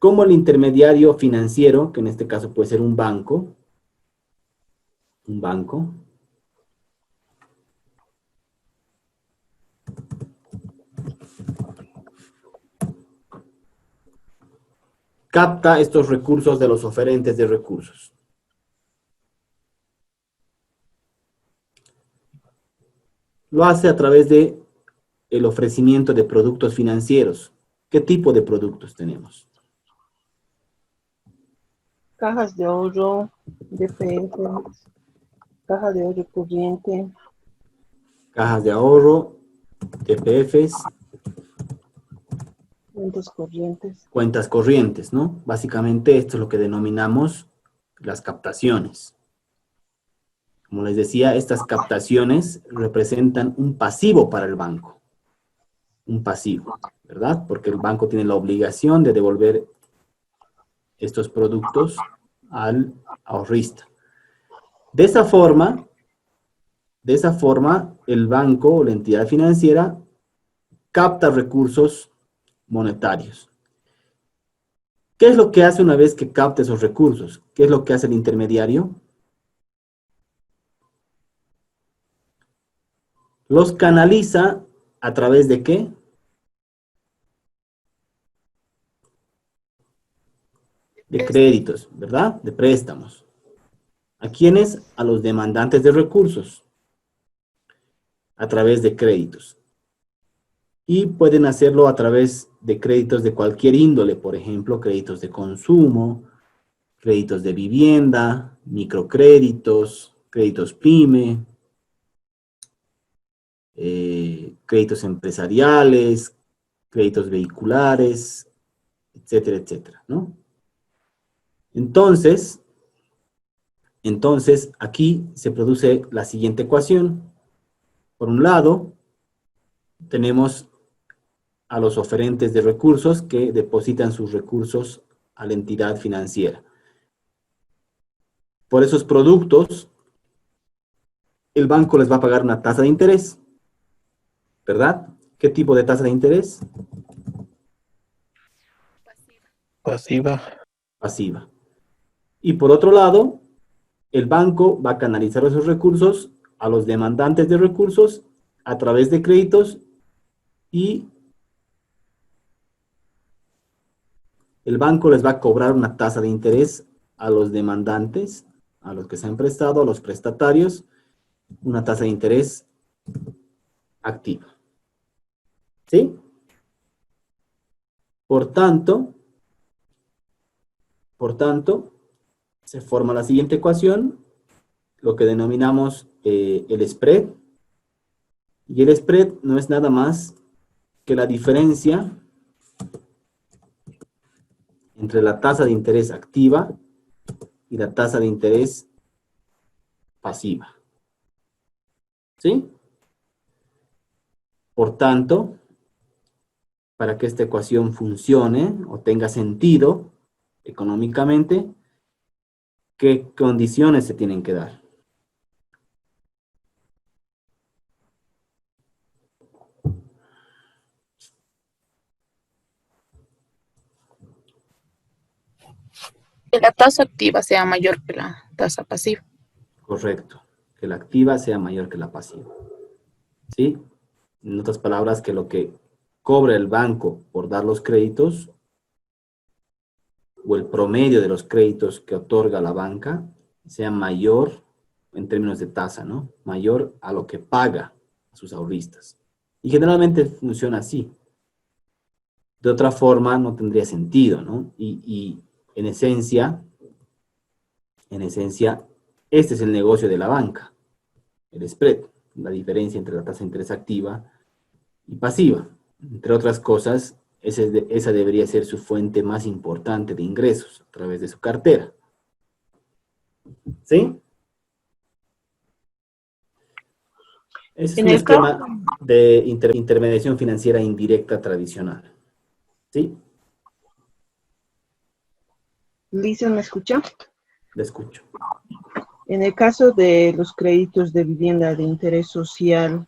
el intermediario financiero, que en este caso puede ser un banco, capta estos recursos de los oferentes de recursos? Lo hace a través de el ofrecimiento de productos financieros. ¿Qué tipo de productos tenemos? Cajas de ahorro, DPF, caja de ahorro corriente. Cajas de ahorro, YPFs, Cuentas corrientes. cuentas corrientes, ¿no? Básicamente esto es lo que denominamos las captaciones. Como les decía, estas captaciones representan un pasivo para el banco. Un pasivo, ¿verdad? Porque el banco tiene la obligación de devolver estos productos al ahorrista. De esa forma, el banco o la entidad financiera capta recursos monetarios. ¿Qué es lo que hace una vez que capta esos recursos? ¿Qué es lo que hace el intermediario? Los canaliza a través de ¿qué? De créditos, ¿verdad? De préstamos. ¿A quiénes? A los demandantes de recursos. A través de créditos. Y pueden hacerlo a través de créditos de cualquier índole, por ejemplo, créditos de consumo, créditos de vivienda, microcréditos, créditos PYME, créditos empresariales, créditos vehiculares, etcétera, etcétera, ¿no? Entonces, aquí se produce la siguiente ecuación. Por un lado, tenemos a los oferentes de recursos que depositan sus recursos a la entidad financiera. Por esos productos, el banco les va a pagar una tasa de interés, ¿verdad? ¿Qué tipo de tasa de interés? Pasiva. Pasiva. Y por otro lado, el banco va a canalizar esos recursos a los demandantes de recursos a través de créditos y el banco les va a cobrar una tasa de interés a los demandantes, a los que se han prestado, a los prestatarios, una tasa de interés activa. ¿Sí? Por tanto, se forma la siguiente ecuación, lo que denominamos el spread. Y el spread no es nada más que la diferencia entre la tasa de interés activa y la tasa de interés pasiva. ¿Sí? Por tanto, para que esta ecuación funcione o tenga sentido económicamente, ¿qué condiciones se tienen que dar? Que la tasa activa sea mayor que la tasa pasiva. Correcto. Que la activa sea mayor que la pasiva. ¿Sí? En otras palabras, que lo que cobra el banco por dar los créditos o el promedio de los créditos que otorga la banca sea mayor en términos de tasa, ¿no? Mayor a lo que paga a sus ahorristas. Y generalmente funciona así. De otra forma no tendría sentido, ¿no? Y en esencia, este es el negocio de la banca, el spread, la diferencia entre la tasa de interés activa y pasiva. Entre otras cosas, esa debería ser su fuente más importante de ingresos a través de su cartera. ¿Sí? Ese es un esquema de intermediación financiera indirecta tradicional. ¿Sí? Lisa, ¿me escucha? Le escucho. En el caso de los créditos de vivienda de interés social,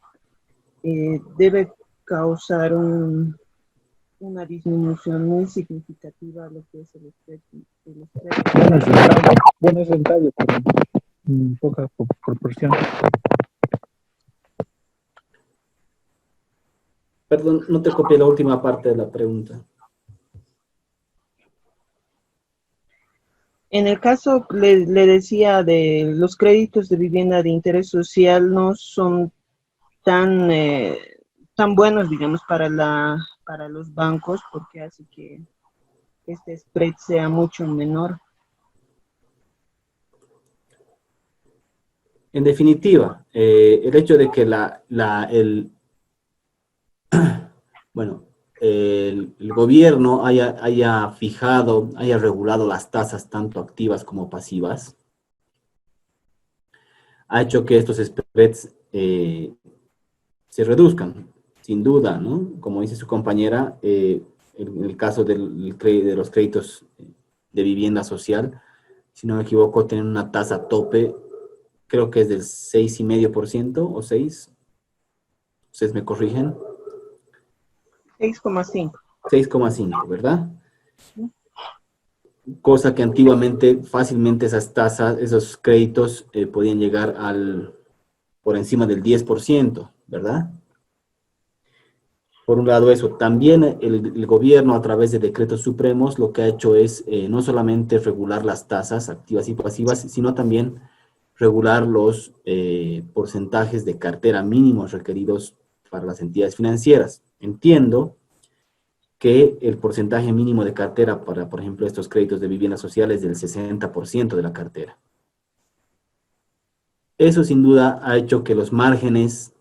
debe causar una disminución muy significativa a lo que es el spread. Bueno, es rentable, pero en poca proporción. Perdón, no te copié la última parte de la pregunta. En el caso, le decía, de los créditos de vivienda de interés social no son tan buenos, digamos, para los bancos, porque hace que este spread sea mucho menor. En definitiva, el hecho de que Bueno, el gobierno haya fijado, haya regulado las tasas tanto activas como pasivas, ha hecho que estos spreads se reduzcan, sin duda, ¿no? Como dice su compañera, en el caso de los créditos de vivienda social, si no me equivoco, tienen una tasa tope, creo que es del 6,5% o 6%, ustedes me corrigen. 6,5. 6,5, ¿verdad? Cosa que antiguamente fácilmente esas tasas, esos créditos podían llegar por encima del 10%, ¿verdad? Por un lado eso. También el gobierno a través de decretos supremos lo que ha hecho es no solamente regular las tasas activas y pasivas, sino también regular los porcentajes de cartera mínimos requeridos para las entidades financieras. Entiendo que el porcentaje mínimo de cartera para, por ejemplo, estos créditos de vivienda social es del 60% de la cartera. Eso sin duda ha hecho que los márgenes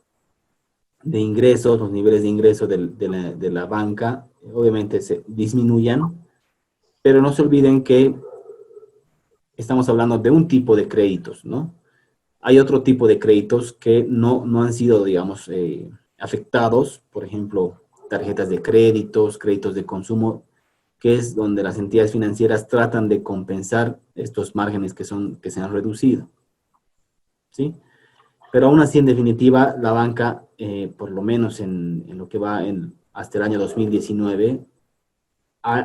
de ingresos, los niveles de ingreso de la banca, obviamente se disminuyan, pero no se olviden que estamos hablando de un tipo de créditos, ¿no? Hay otro tipo de créditos que no han sido, digamos, afectados, por ejemplo, tarjetas de créditos de consumo, que es donde las entidades financieras tratan de compensar estos márgenes que se han reducido, ¿sí? Pero aún así, en definitiva, la banca, por lo menos en lo que va hasta el año 2019,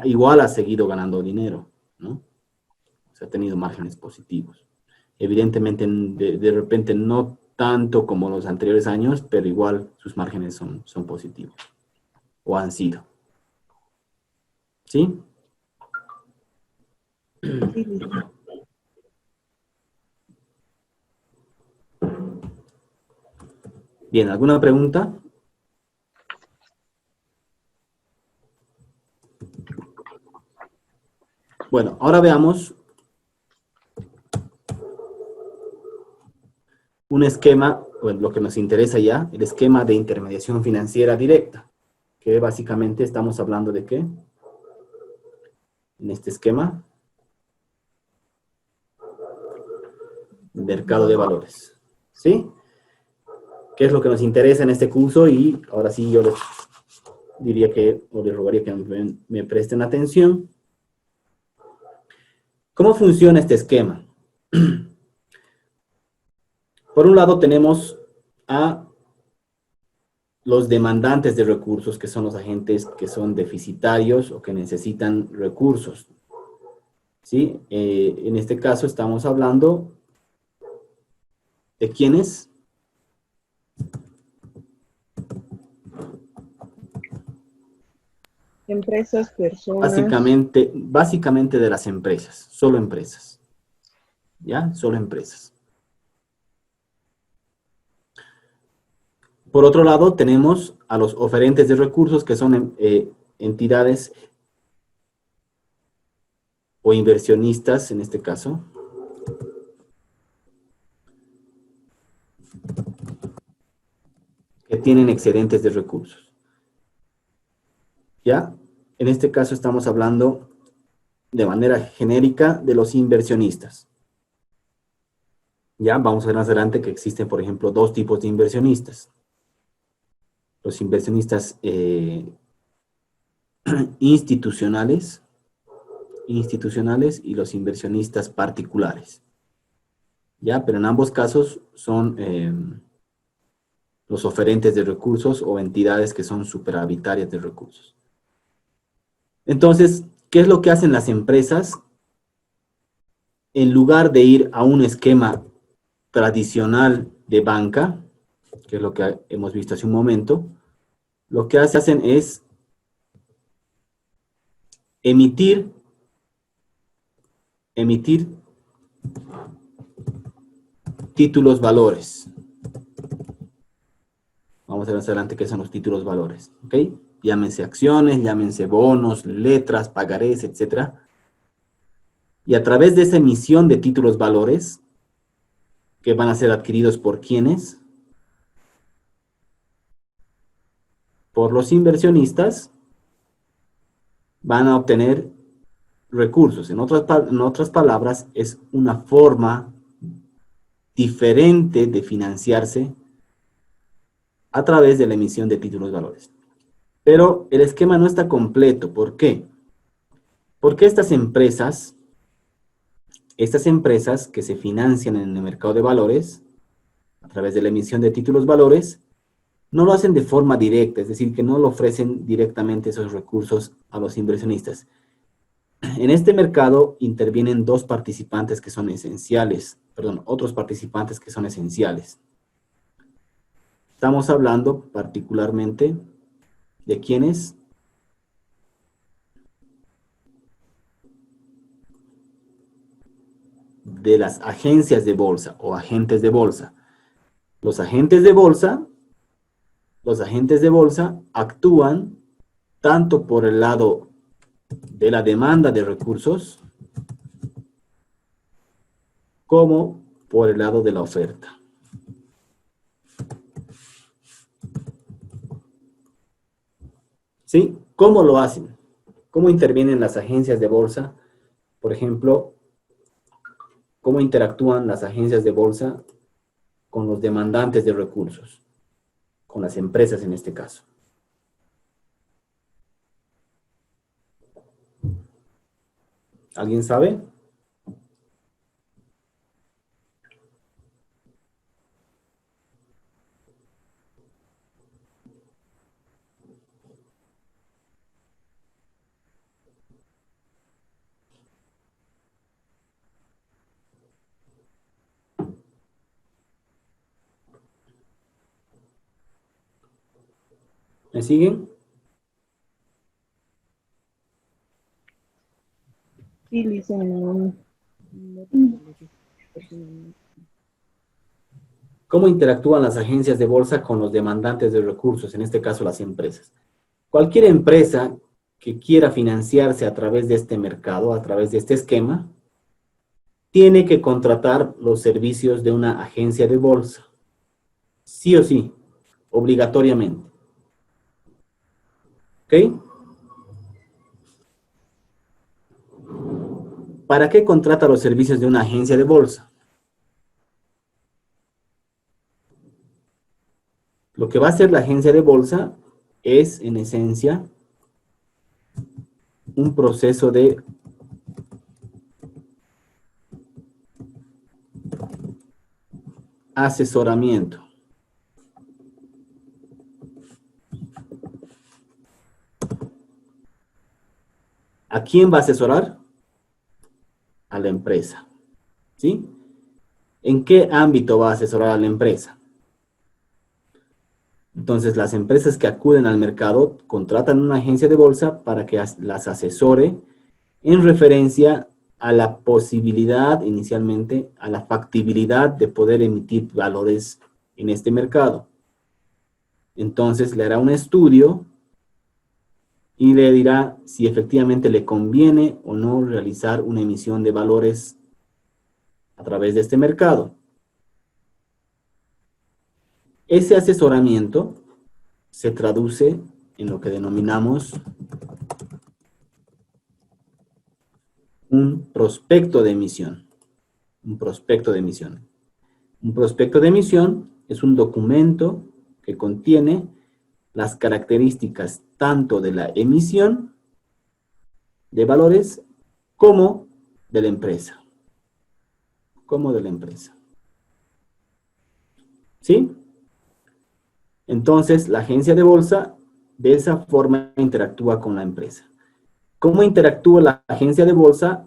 igual ha seguido ganando dinero, ¿no? O sea, ha tenido márgenes positivos. Evidentemente, de repente no tanto como los anteriores años, pero igual sus márgenes son positivos, o han sido. ¿Sí? Sí, Bien, ¿alguna pregunta? Bueno, ahora veamos un esquema, bueno, lo que nos interesa ya, el esquema de intermediación financiera directa, que básicamente estamos hablando de qué, en este esquema, mercado de valores, ¿sí? ¿Qué es lo que nos interesa en este curso? Y ahora sí yo les diría o les rogaría que me presten atención. ¿Cómo funciona este esquema? Por un lado tenemos a los demandantes de recursos, que son los agentes que son deficitarios o que necesitan recursos, ¿sí? En este caso estamos hablando de quiénes. empresas, personas. Básicamente de las empresas, solo empresas. ¿Ya? Solo empresas. Por otro lado, tenemos a los oferentes de recursos, que son entidades o inversionistas, en este caso, que tienen excedentes de recursos. ¿Ya? En este caso estamos hablando de manera genérica de los inversionistas. Ya, vamos a ver más adelante que existen, por ejemplo, dos tipos de inversionistas. Los inversionistas institucionales y los inversionistas particulares. Ya, pero en ambos casos son los oferentes de recursos o entidades que son superavitarias de recursos. Entonces, ¿qué es lo que hacen las empresas? En lugar de ir a un esquema tradicional de banca, que es lo que hemos visto hace un momento, lo que hacen es emitir títulos valores. Vamos a ver más adelante qué son los títulos valores, ¿ok? Llámense acciones, llámense bonos, letras, pagarés, etc. Y a través de esa emisión de títulos valores, que van a ser adquiridos por ¿quiénes? por los inversionistas, van a obtener recursos. En otras palabras, es una forma diferente de financiarse a través de la emisión de títulos valores. Pero el esquema no está completo. ¿Por qué? Porque estas empresas que se financian en el mercado de valores, a través de la emisión de títulos valores, no lo hacen de forma directa, es decir, que no le ofrecen directamente esos recursos a los inversionistas. En este mercado intervienen otros participantes que son esenciales. Estamos hablando particularmente de quiénes. De las agencias de bolsa o agentes de bolsa. Los agentes de bolsa actúan tanto por el lado de la demanda de recursos como por el lado de la oferta. ¿Sí? ¿Cómo lo hacen? ¿Cómo intervienen las agencias de bolsa? Por ejemplo, ¿cómo interactúan las agencias de bolsa con los demandantes de recursos? Con las empresas en este caso. ¿Alguien sabe? ¿Me siguen? Sí, dicen. ¿Cómo interactúan las agencias de bolsa con los demandantes de recursos, en este caso las empresas? Cualquier empresa que quiera financiarse a través de este mercado, a través de este esquema, tiene que contratar los servicios de una agencia de bolsa. Sí o sí, obligatoriamente. ¿Ok? ¿Para qué contrata los servicios de una agencia de bolsa? Lo que va a hacer la agencia de bolsa es, en esencia, un proceso de asesoramiento. ¿A quién va a asesorar? A la empresa. ¿Sí? ¿En qué ámbito va a asesorar a la empresa? Entonces, las empresas que acuden al mercado contratan una agencia de bolsa para que las asesore en referencia a la posibilidad, inicialmente, a la factibilidad de poder emitir valores en este mercado. Entonces, le hará un estudio y le dirá si efectivamente le conviene o no realizar una emisión de valores a través de este mercado. Ese asesoramiento se traduce en lo que denominamos un prospecto de emisión. Un prospecto de emisión. Un prospecto de emisión es un documento que contiene las características tanto de la emisión de valores como de la empresa. ¿Sí? Entonces, la agencia de bolsa de esa forma interactúa con la empresa. ¿Cómo interactúa la agencia de bolsa?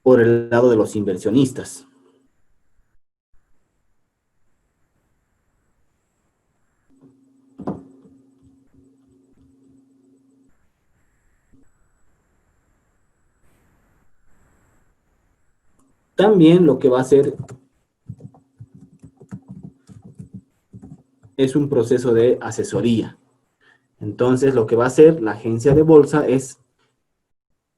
Por el lado de los inversionistas. También lo que va a hacer es un proceso de asesoría. Entonces, lo que va a hacer la agencia de bolsa es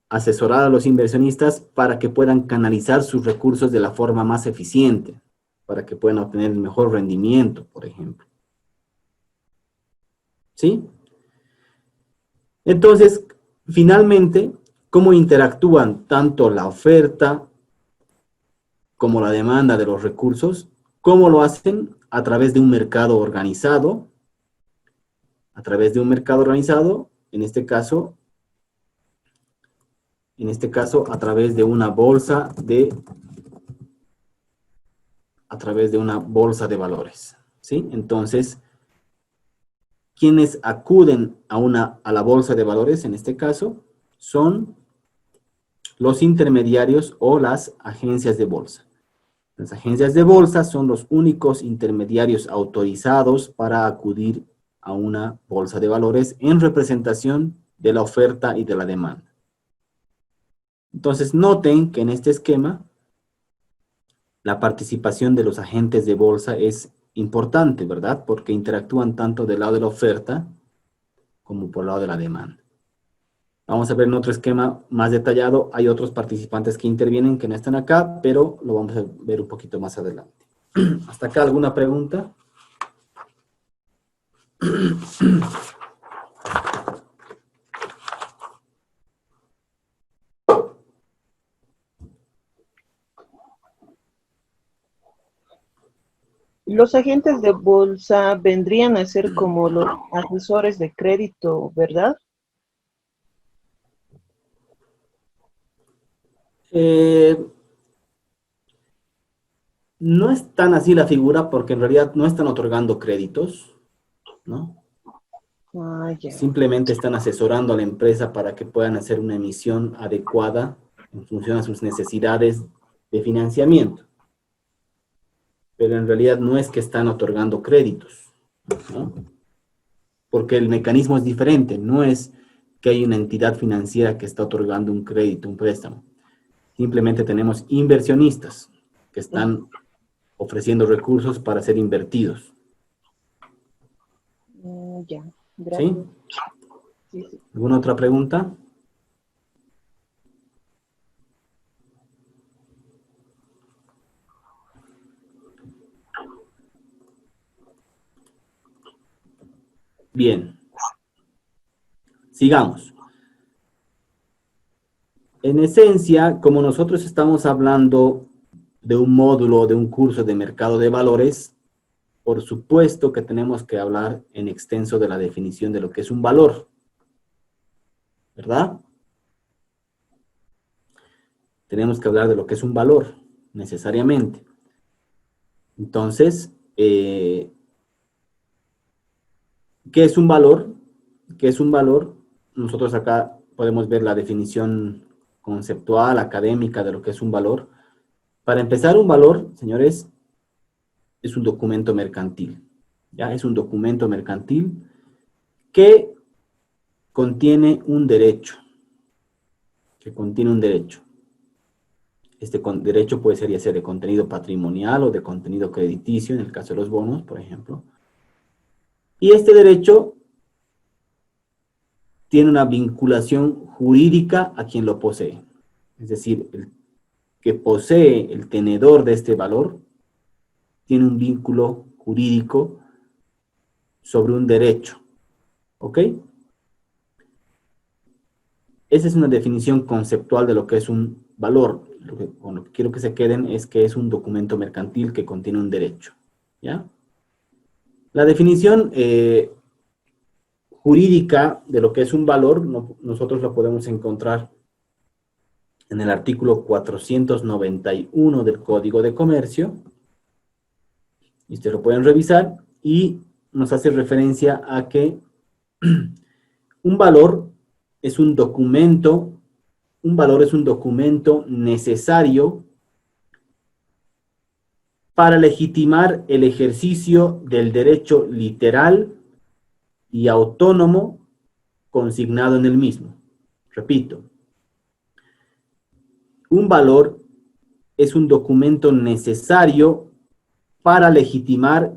asesorar a los inversionistas para que puedan canalizar sus recursos de la forma más eficiente, para que puedan obtener el mejor rendimiento, por ejemplo. ¿Sí? Entonces, finalmente, ¿cómo interactúan tanto la oferta como la demanda de los recursos? ¿Cómo lo hacen? A través de un mercado organizado. A través de un mercado organizado, en este caso, a través de una bolsa de valores, ¿sí? Entonces, quienes acuden a la bolsa de valores, en este caso, son los intermediarios o las agencias de bolsa. Las agencias de bolsa son los únicos intermediarios autorizados para acudir a una bolsa de valores en representación de la oferta y de la demanda. Entonces, noten que en este esquema, la participación de los agentes de bolsa es importante, ¿verdad? Porque interactúan tanto del lado de la oferta como por el lado de la demanda. Vamos a ver en otro esquema más detallado. Hay otros participantes que intervienen que no están acá, pero lo vamos a ver un poquito más adelante. ¿Hasta acá alguna pregunta? Los agentes de bolsa vendrían a ser como los asesores de crédito, ¿verdad? No es tan así la figura porque en realidad no están otorgando créditos, ¿no? Ah, ya. Simplemente están asesorando a la empresa para que puedan hacer una emisión adecuada en función a sus necesidades de financiamiento. Pero en realidad no es que están otorgando créditos, ¿no? Porque el mecanismo es diferente. No es que hay una entidad financiera que está otorgando un crédito, un préstamo. Simplemente tenemos inversionistas que están ofreciendo recursos para ser invertidos. Ya, ¿Sí? gracias. Sí, sí. ¿Alguna otra pregunta? Bien. Sigamos. En esencia, como nosotros estamos hablando de un módulo, de un curso de mercado de valores, por supuesto que tenemos que hablar en extenso de la definición de lo que es un valor, ¿verdad? Tenemos que hablar de lo que es un valor, necesariamente. Entonces, ¿qué es un valor? ¿Qué es un valor? Nosotros acá podemos ver la definición conceptual, académica de lo que es un valor. Para empezar, un valor, señores, es un documento mercantil. ¿Ya? Es un documento mercantil que contiene un derecho. Este derecho puede ser ya sea de contenido patrimonial o de contenido crediticio, en el caso de los bonos, por ejemplo. Y este derecho tiene una vinculación jurídica a quien lo posee. Es decir, el que posee el tenedor de este valor tiene un vínculo jurídico sobre un derecho. ¿Ok? Esa es una definición conceptual de lo que es un valor. Con lo que quiero que se queden es que es un documento mercantil que contiene un derecho. ¿Ya? La definición jurídica de lo que es un valor, nosotros lo podemos encontrar en el artículo 491 del Código de Comercio. Y ustedes lo pueden revisar y nos hace referencia a que un valor es un documento necesario para legitimar el ejercicio del derecho literal y autónomo consignado en el mismo. Repito, un valor es un documento necesario para legitimar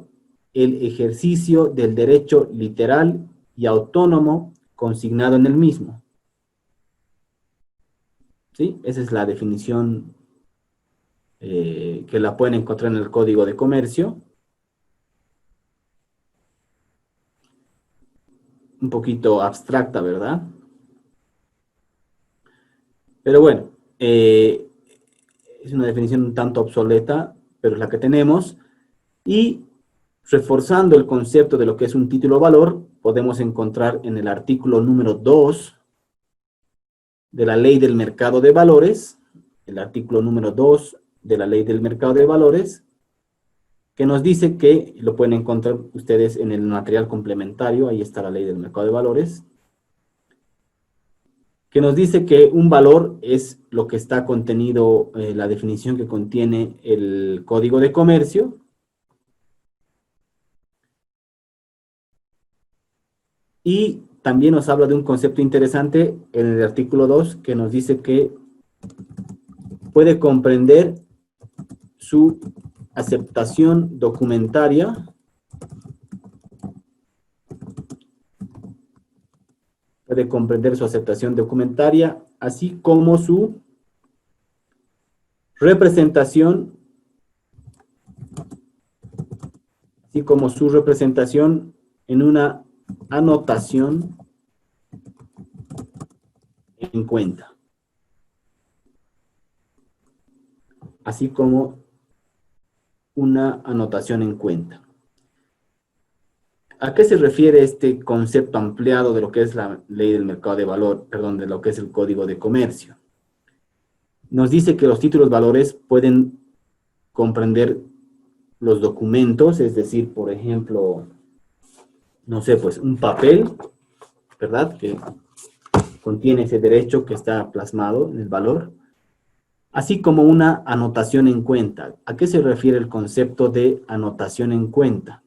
el ejercicio del derecho literal y autónomo consignado en el mismo. ¿Sí? Esa es la definición que la pueden encontrar en el Código de Comercio. un poquito abstracta, ¿verdad? Pero bueno, es una definición un tanto obsoleta, pero es la que tenemos. Y reforzando el concepto de lo que es un título valor, podemos encontrar en el artículo número 2 de la Ley del Mercado de Valores, el artículo número 2 de la Ley del Mercado de Valores, que nos dice que, lo pueden encontrar ustedes en el material complementario, ahí está la Ley del Mercado de Valores, que nos dice que un valor es lo que está contenido, la definición que contiene el Código de Comercio. Y también nos habla de un concepto interesante en el artículo 2 que nos dice que puede comprender su aceptación documentaria así como su representación, en una anotación en cuenta. Así como una anotación en cuenta. ¿A qué se refiere este concepto ampliado de lo que es la ley del mercado de valor, perdón, de lo que es el Código de Comercio? Nos dice que los títulos valores pueden comprender los documentos, es decir, por ejemplo, no sé, pues un papel, ¿verdad? Que contiene ese derecho que está plasmado en el valor, así como una anotación en cuenta. ¿A qué se refiere el concepto de anotación en cuenta?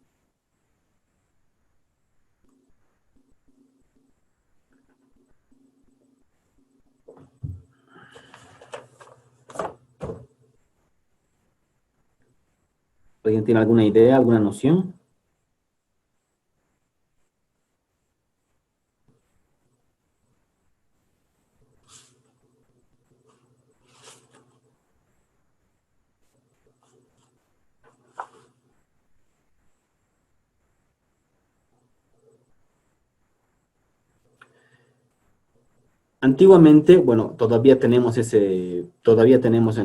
¿Alguien tiene alguna idea, alguna noción? Antiguamente, bueno, todavía tenemos en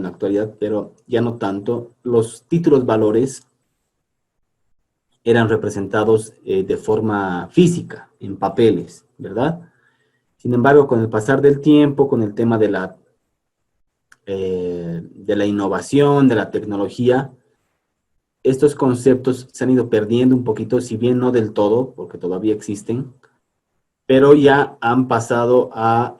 la actualidad, pero ya no tanto, los títulos valores eran representados de forma física, en papeles, ¿verdad? Sin embargo, con el pasar del tiempo, con el tema de la innovación, de la tecnología, estos conceptos se han ido perdiendo un poquito, si bien no del todo, porque todavía existen, pero ya han pasado a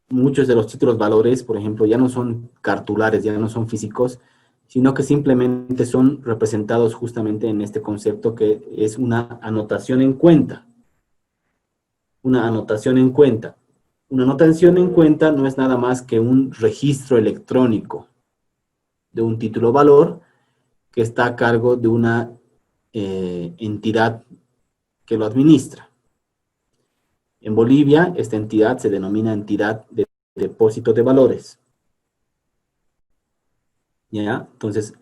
muchos de los títulos valores, por ejemplo, ya no son cartulares, ya no son físicos, sino que simplemente son representados justamente en este concepto que es una anotación en cuenta. Una anotación en cuenta. Una anotación en cuenta no es nada más que un registro electrónico de un título valor que está a cargo de una entidad que lo administra. En Bolivia, esta entidad se denomina entidad de depósito de valores. ¿Ya? Entonces,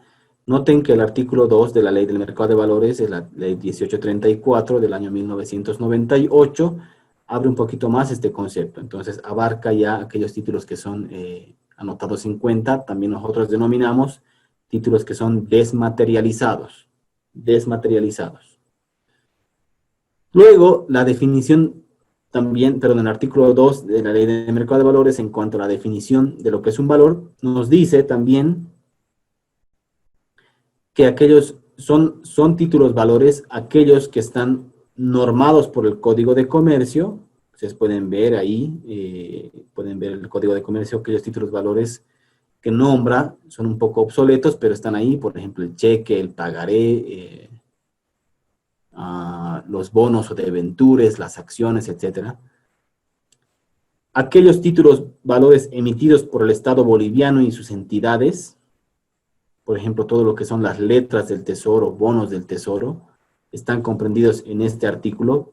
noten que el artículo 2 de la Ley del Mercado de Valores, de la Ley 1834 del año 1998, abre un poquito más este concepto. Entonces, abarca ya aquellos títulos que son anotados en cuenta. También nosotros denominamos títulos que son desmaterializados. Desmaterializados. Luego, la definición también, perdón, el artículo 2 de la Ley del Mercado de Valores, en cuanto a la definición de lo que es un valor, nos dice también que aquellos son títulos valores, aquellos que están normados por el Código de Comercio. Ustedes pueden ver ahí, pueden ver el Código de Comercio, aquellos títulos valores que nombra, son un poco obsoletos, pero están ahí, por ejemplo, el cheque, el pagaré, los bonos o debentures, las acciones, etc. Aquellos títulos valores emitidos por el Estado boliviano y sus entidades, por ejemplo, todo lo que son las letras del tesoro, bonos del tesoro, están comprendidos en este artículo.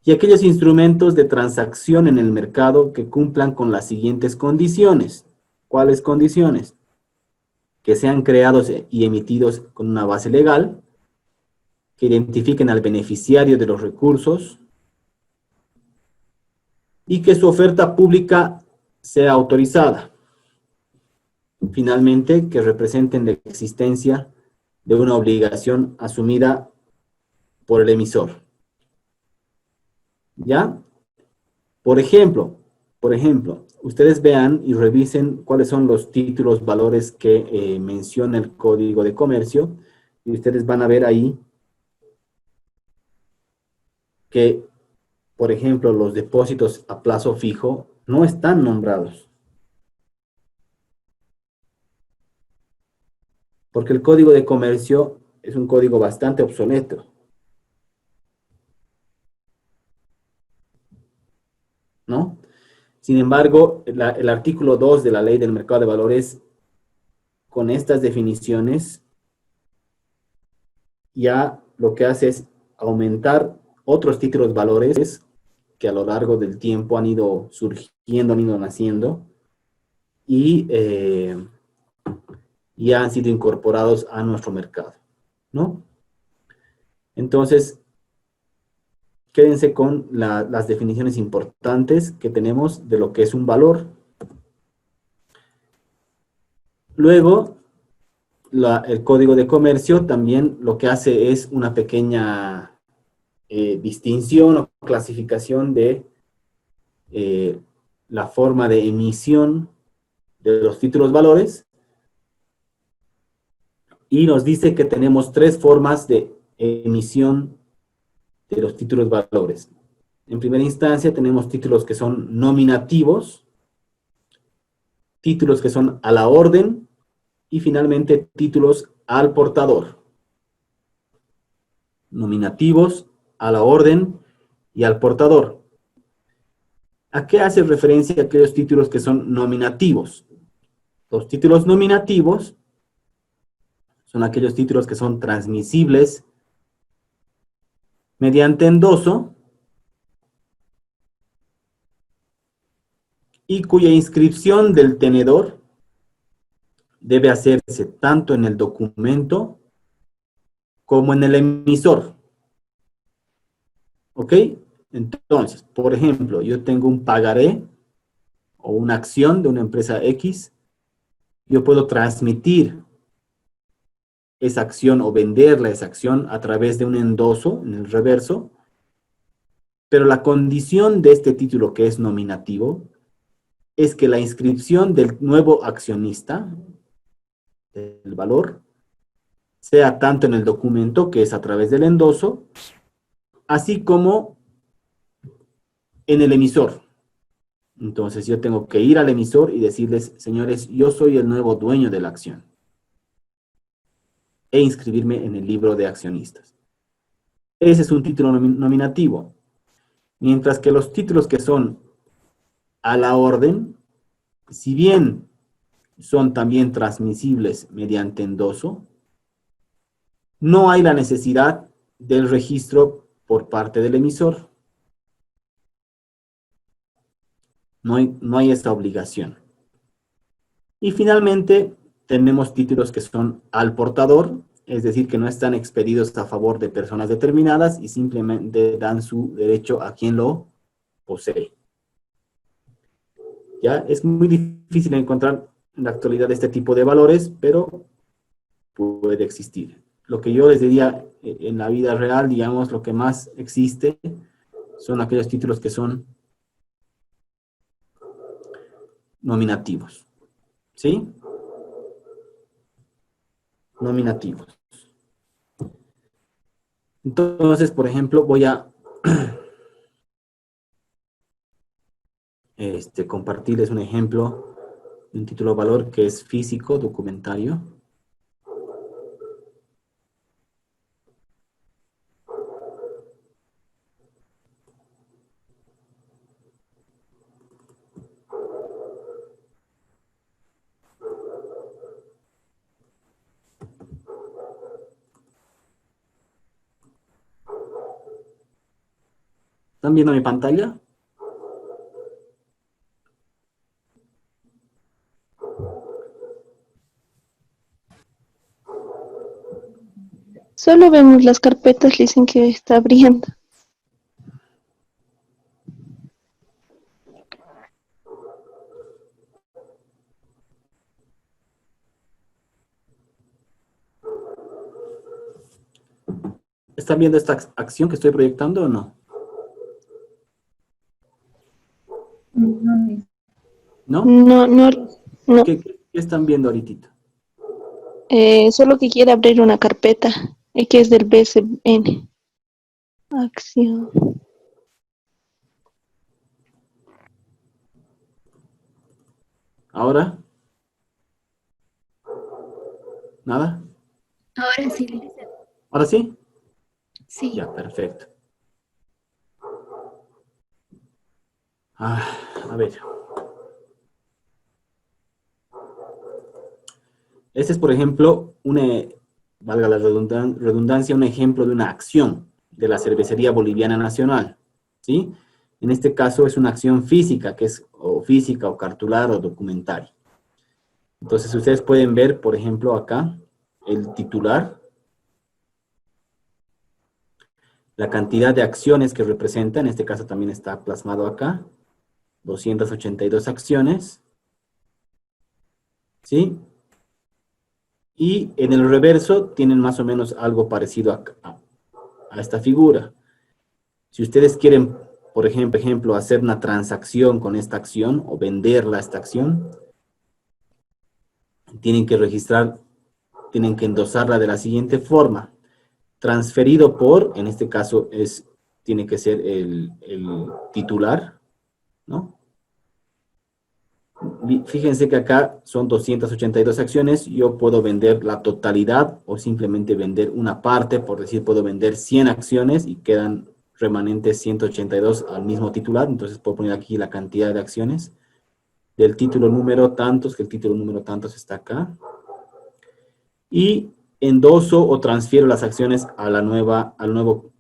Y aquellos instrumentos de transacción en el mercado que cumplan con las siguientes condiciones. ¿Cuáles condiciones? Que sean creados y emitidos con una base legal, que identifiquen al beneficiario de los recursos y que su oferta pública sea autorizada. Finalmente, que representen la existencia de una obligación asumida por el emisor. ¿Ya? Por ejemplo, ustedes vean y revisen cuáles son los títulos, valores que menciona el Código de Comercio, y ustedes van a ver ahí que, por ejemplo, los depósitos a plazo fijo no están nombrados. Porque el Código de Comercio es un código bastante obsoleto, ¿no? Sin embargo, el artículo 2 de la Ley del Mercado de Valores, con estas definiciones, ya lo que hace es aumentar otros títulos valores que a lo largo del tiempo han ido surgiendo, han ido naciendo y ya han sido incorporados a nuestro mercado, ¿no? Entonces, quédense con las definiciones importantes que tenemos de lo que es un valor. Luego, el Código de Comercio también lo que hace es una pequeña distinción o clasificación de la forma de emisión de los títulos valores, y nos dice que tenemos tres formas de emisión de los títulos valores. En primera instancia tenemos títulos que son nominativos, títulos que son a la orden y finalmente títulos al portador. Nominativos, a la orden y al portador. ¿A qué hace referencia aquellos títulos que son nominativos? Los títulos nominativos son aquellos títulos que son transmisibles mediante endoso y cuya inscripción del tenedor debe hacerse tanto en el documento como en el emisor. ¿Ok? Entonces, por ejemplo, yo tengo un pagaré o una acción de una empresa X, yo puedo transmitir esa acción o venderla esa acción a través de un endoso en el reverso, pero la condición de este título que es nominativo es que la inscripción del nuevo accionista, del valor, sea tanto en el documento, que es a través del endoso, así como en el emisor. Entonces yo tengo que ir al emisor y decirles, señores, yo soy el nuevo dueño de la acción, e inscribirme en el libro de accionistas. Ese es un título nominativo. Mientras que los títulos que son a la orden, si bien son también transmisibles mediante endoso, no hay la necesidad del registro por parte del emisor. No hay esta obligación. Y finalmente, tenemos títulos que son al portador, es decir, que no están expedidos a favor de personas determinadas y simplemente dan su derecho a quien lo posee. Ya es muy difícil encontrar en la actualidad este tipo de valores, pero puede existir. Lo que yo les diría en la vida real, digamos, lo que más existe son aquellos títulos que son nominativos. ¿Sí? Nominativos. Entonces, por ejemplo, voy a compartirles un ejemplo de un título de valor que es físico, documentario. ¿Están viendo mi pantalla? Solo vemos las carpetas, dicen que está abriendo. ¿Están viendo esta acción que estoy proyectando o no? ¿No? No. ¿Qué están viendo ahorita? Solo que quiere abrir una carpeta, que es del BSN. Acción. ¿Ahora? ¿Nada? Ahora sí, ¿Ahora sí? sí. Ya, perfecto. A ver. Este es, por ejemplo, valga la redundancia, un ejemplo de una acción de la Cervecería Boliviana Nacional, ¿sí? En este caso es una acción física, que es o física, o cartular, o documentaria. Entonces, ustedes pueden ver, por ejemplo, acá, el titular, la cantidad de acciones que representa, en este caso también está plasmado acá, 282 acciones, ¿sí? Y en el reverso tienen más o menos algo parecido a esta figura. Si ustedes quieren, por ejemplo, hacer una transacción con esta acción o venderla esta acción, tienen que registrar, tienen que endosarla de la siguiente forma. Transferido por, en este caso tiene que ser el titular, ¿no? Fíjense que acá son 282 acciones, yo puedo vender la totalidad o simplemente vender una parte, por decir, puedo vender 100 acciones y quedan remanentes 182 al mismo titular, entonces puedo poner aquí la cantidad de acciones del título número tantos, que el título número tantos está acá, y endoso o transfiero las acciones a al nuevo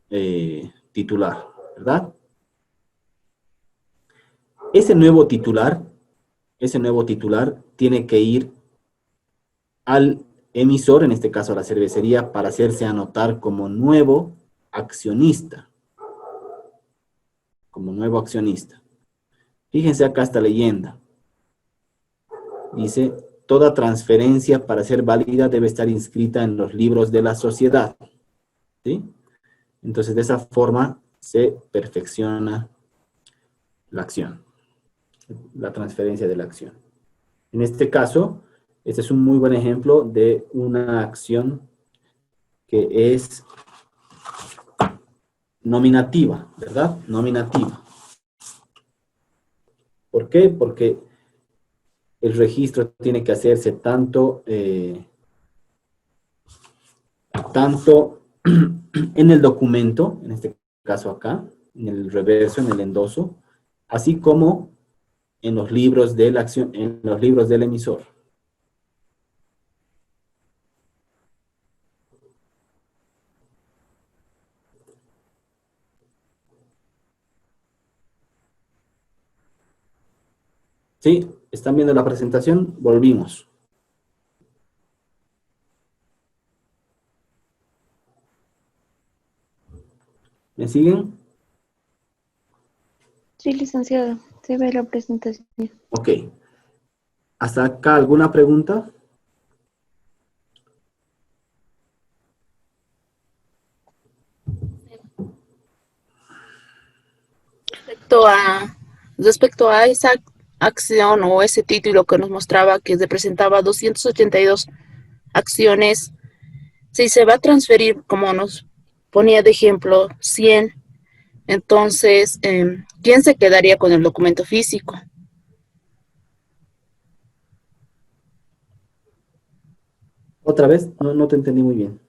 titular, ¿verdad? Ese nuevo titular tiene que ir al emisor, en este caso a la cervecería, para hacerse anotar como nuevo accionista. Como nuevo accionista. Fíjense acá esta leyenda. Dice, toda transferencia para ser válida debe estar inscrita en los libros de la sociedad. ¿Sí? Entonces, de esa forma se perfecciona la acción. La transferencia de la acción. En este caso, este es un muy buen ejemplo de una acción que es nominativa, ¿verdad? Nominativa. ¿Por qué? Porque el registro tiene que hacerse tanto en el documento, en este caso acá, en el reverso, en el endoso, así como en los libros de la acción, en los libros del emisor. ¿Sí? ¿Están viendo la presentación? Volvimos. ¿Me siguen? Sí, licenciado, se ve la presentación. Ok. ¿Hasta acá alguna pregunta? Respecto a esa acción o ese título que nos mostraba que representaba 282 acciones, si se va a transferir, como nos ponía de ejemplo, 100, entonces, ¿quién se quedaría con el documento físico? Otra vez, no te entendí muy bien.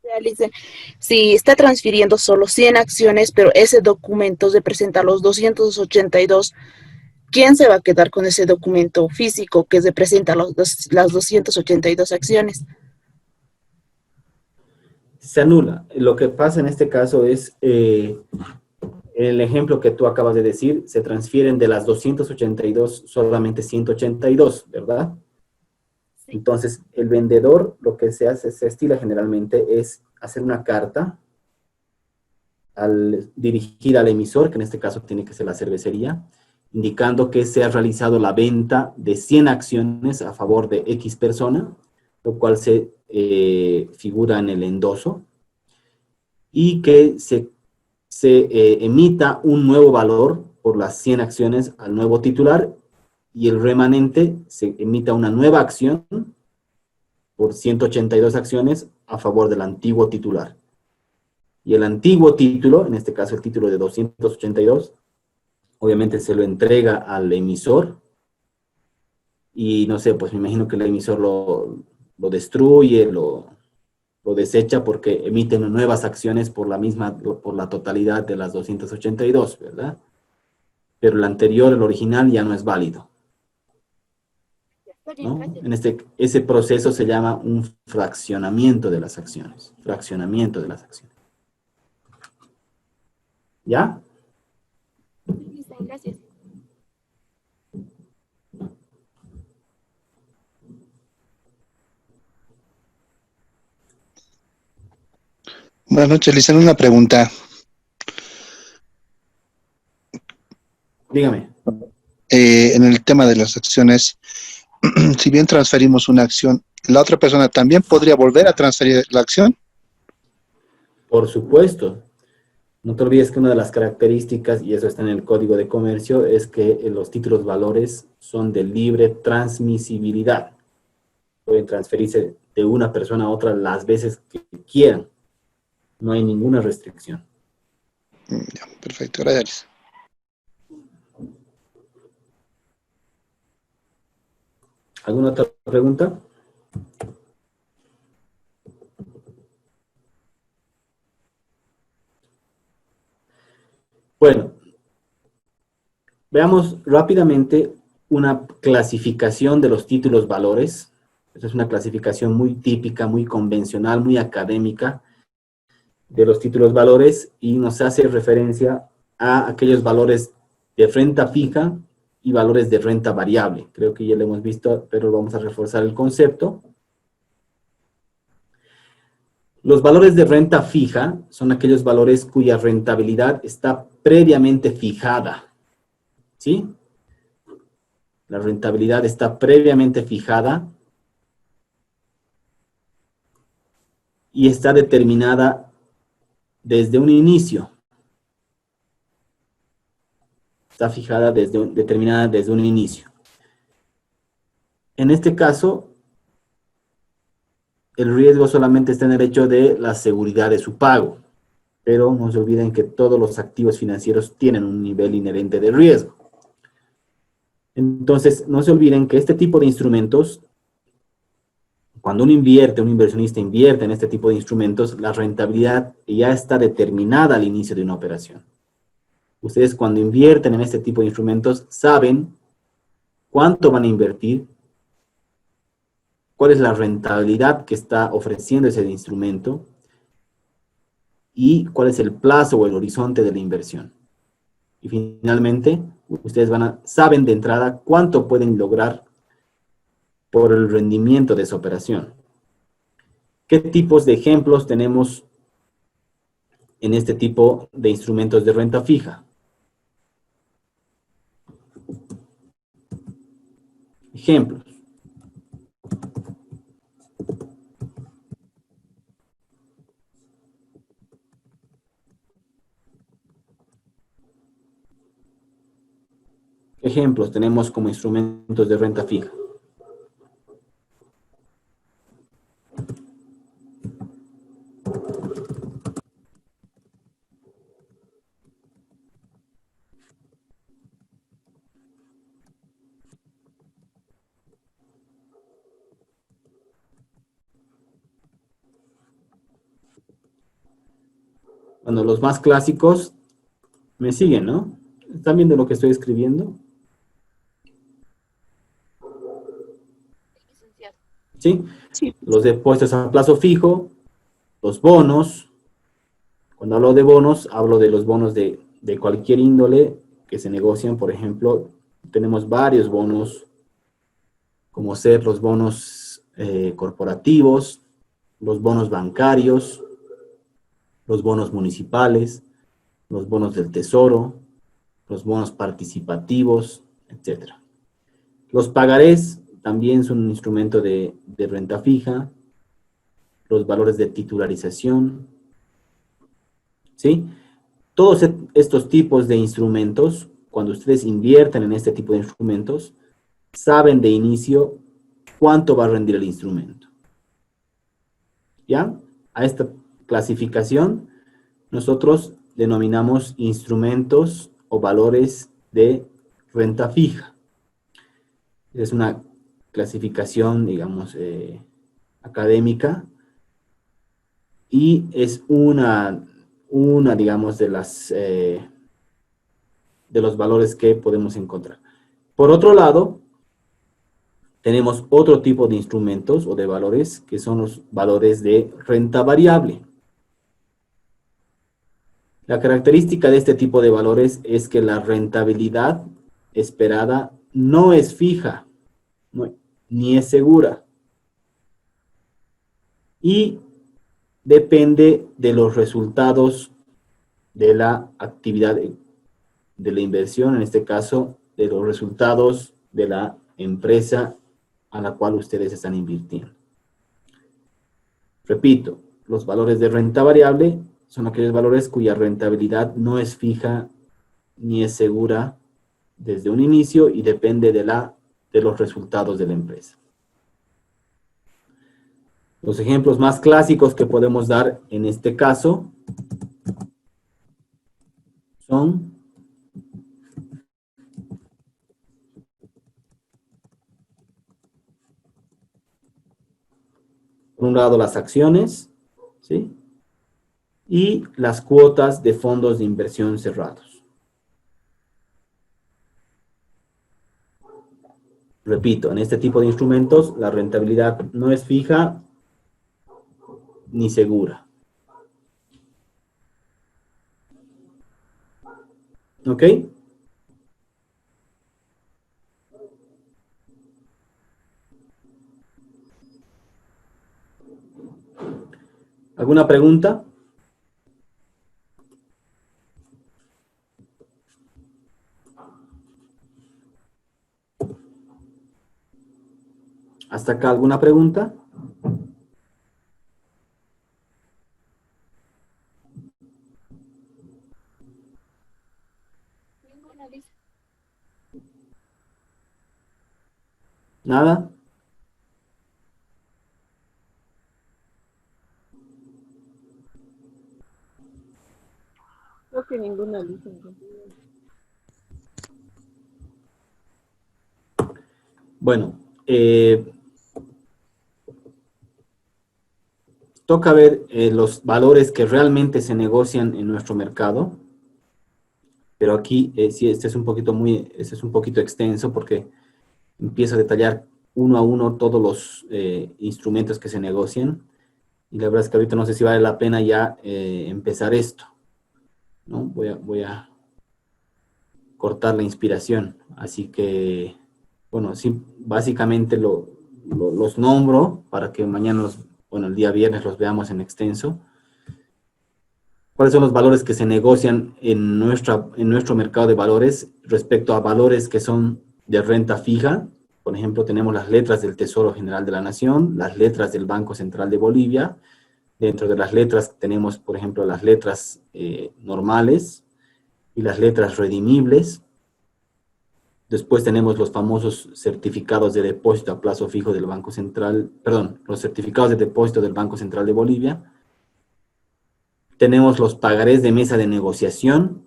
Realice. Si está transfiriendo solo 100 acciones, pero ese documento representa los 282, ¿quién se va a quedar con ese documento físico que representa las 282 acciones? Se anula. Lo que pasa en este caso es, el ejemplo que tú acabas de decir, se transfieren de las 282 solamente 182, ¿verdad? Entonces, el vendedor lo que se hace, se estila generalmente es hacer una carta dirigida al emisor, que en este caso tiene que ser la cervecería, indicando que se ha realizado la venta de 100 acciones a favor de X persona, lo cual se figura en el endoso, y que se emita un nuevo valor por las 100 acciones al nuevo titular, y el remanente se emita una nueva acción por 182 acciones a favor del antiguo titular. Y el antiguo título, en este caso el título de 282, obviamente se lo entrega al emisor, y no sé, pues me imagino que el emisor lo destruye, lo desecha porque emiten nuevas acciones por la totalidad de las 282, ¿verdad? Pero el anterior, el original, ya no es válido, ¿no? Ese proceso se llama un fraccionamiento de las acciones. Fraccionamiento de las acciones. ¿Ya? Gracias. Buenas noches, Lizeth, una pregunta. Dígame. En el tema de las acciones, si bien transferimos una acción, ¿la otra persona también podría volver a transferir la acción? Por supuesto. No te olvides que una de las características, y eso está en el Código de Comercio, es que los títulos valores son de libre transmisibilidad. Pueden transferirse de una persona a otra las veces que quieran. No hay ninguna restricción. Ya, perfecto, gracias. ¿Alguna otra pregunta? Bueno, veamos rápidamente una clasificación de los títulos valores. Esta es una clasificación muy típica, muy convencional, muy académica de los títulos valores, y nos hace referencia a aquellos valores de renta fija y valores de renta variable. Creo que ya lo hemos visto, pero vamos a reforzar el concepto. Los valores de renta fija son aquellos valores cuya rentabilidad está previamente fijada. ¿Sí? La rentabilidad está previamente fijada y está determinada desde un inicio. Está fijada determinada desde un inicio. En este caso, el riesgo solamente está en el hecho de la seguridad de su pago. Pero no se olviden que todos los activos financieros tienen un nivel inherente de riesgo. Entonces, no se olviden que este tipo de instrumentos, cuando un inversionista invierte en este tipo de instrumentos, la rentabilidad ya está determinada al inicio de una operación. Ustedes cuando invierten en este tipo de instrumentos saben cuánto van a invertir, cuál es la rentabilidad que está ofreciendo ese instrumento y cuál es el plazo o el horizonte de la inversión. Y finalmente, ustedes saben de entrada cuánto pueden lograr por el rendimiento de esa operación. ¿Qué tipos de ejemplos tenemos en este tipo de instrumentos de renta fija? Ejemplos. Ejemplos tenemos como instrumentos de renta fija. Bueno, los más clásicos me siguen, ¿no? ¿Están viendo lo que estoy escribiendo? ¿Sí? Sí. Los depósitos a plazo fijo, los bonos. Cuando hablo de bonos, hablo de los bonos de cualquier índole que se negocian. Por ejemplo, tenemos varios bonos, como ser los bonos corporativos, los bonos bancarios, los bonos municipales, los bonos del tesoro, los bonos participativos, etc. Los pagarés también son un instrumento de renta fija, los valores de titularización, ¿sí? Todos estos tipos de instrumentos, cuando ustedes invierten en este tipo de instrumentos, saben de inicio cuánto va a rendir el instrumento. ¿Ya? A esta clasificación nosotros denominamos instrumentos o valores de renta fija. Es una clasificación, digamos, académica, y es una digamos, de los valores que podemos encontrar. Por otro lado, tenemos otro tipo de instrumentos o de valores, que son los valores de renta variable. La característica de este tipo de valores es que la rentabilidad esperada no es fija, ni es segura. Y depende de los resultados de la actividad de la inversión, en este caso, de los resultados de la empresa a la cual ustedes están invirtiendo. Repito, los valores de renta variable son aquellos valores cuya rentabilidad no es fija ni es segura desde un inicio y depende de los resultados de la empresa. Los ejemplos más clásicos que podemos dar en este caso son por un lado las acciones, ¿sí? Y las cuotas de fondos de inversión cerrados. Repito, en este tipo de instrumentos la rentabilidad no es fija ni segura. ¿Ok? ¿Alguna pregunta? ¿Hasta acá alguna pregunta? ¿Nada? Creo que ninguna lista. Bueno, toca ver los valores que realmente se negocian en nuestro mercado, pero aquí sí, este es un poquito extenso porque empiezo a detallar uno a uno todos los instrumentos que se negocian, y la verdad es que ahorita no sé si vale la pena ya empezar esto, ¿no? Voy a cortar la inspiración, así que, bueno, sí, básicamente los nombro para que mañana, el día viernes los veamos en extenso. ¿Cuáles son los valores que se negocian en nuestro mercado de valores respecto a valores que son de renta fija? Por ejemplo, tenemos las letras del Tesoro General de la Nación, las letras del Banco Central de Bolivia. Dentro de las letras tenemos, por ejemplo, las letras normales y las letras redimibles. Después tenemos los famosos certificados de depósito a plazo fijo del Banco Central, los certificados de depósito del Banco Central de Bolivia. Tenemos los pagarés de mesa de negociación.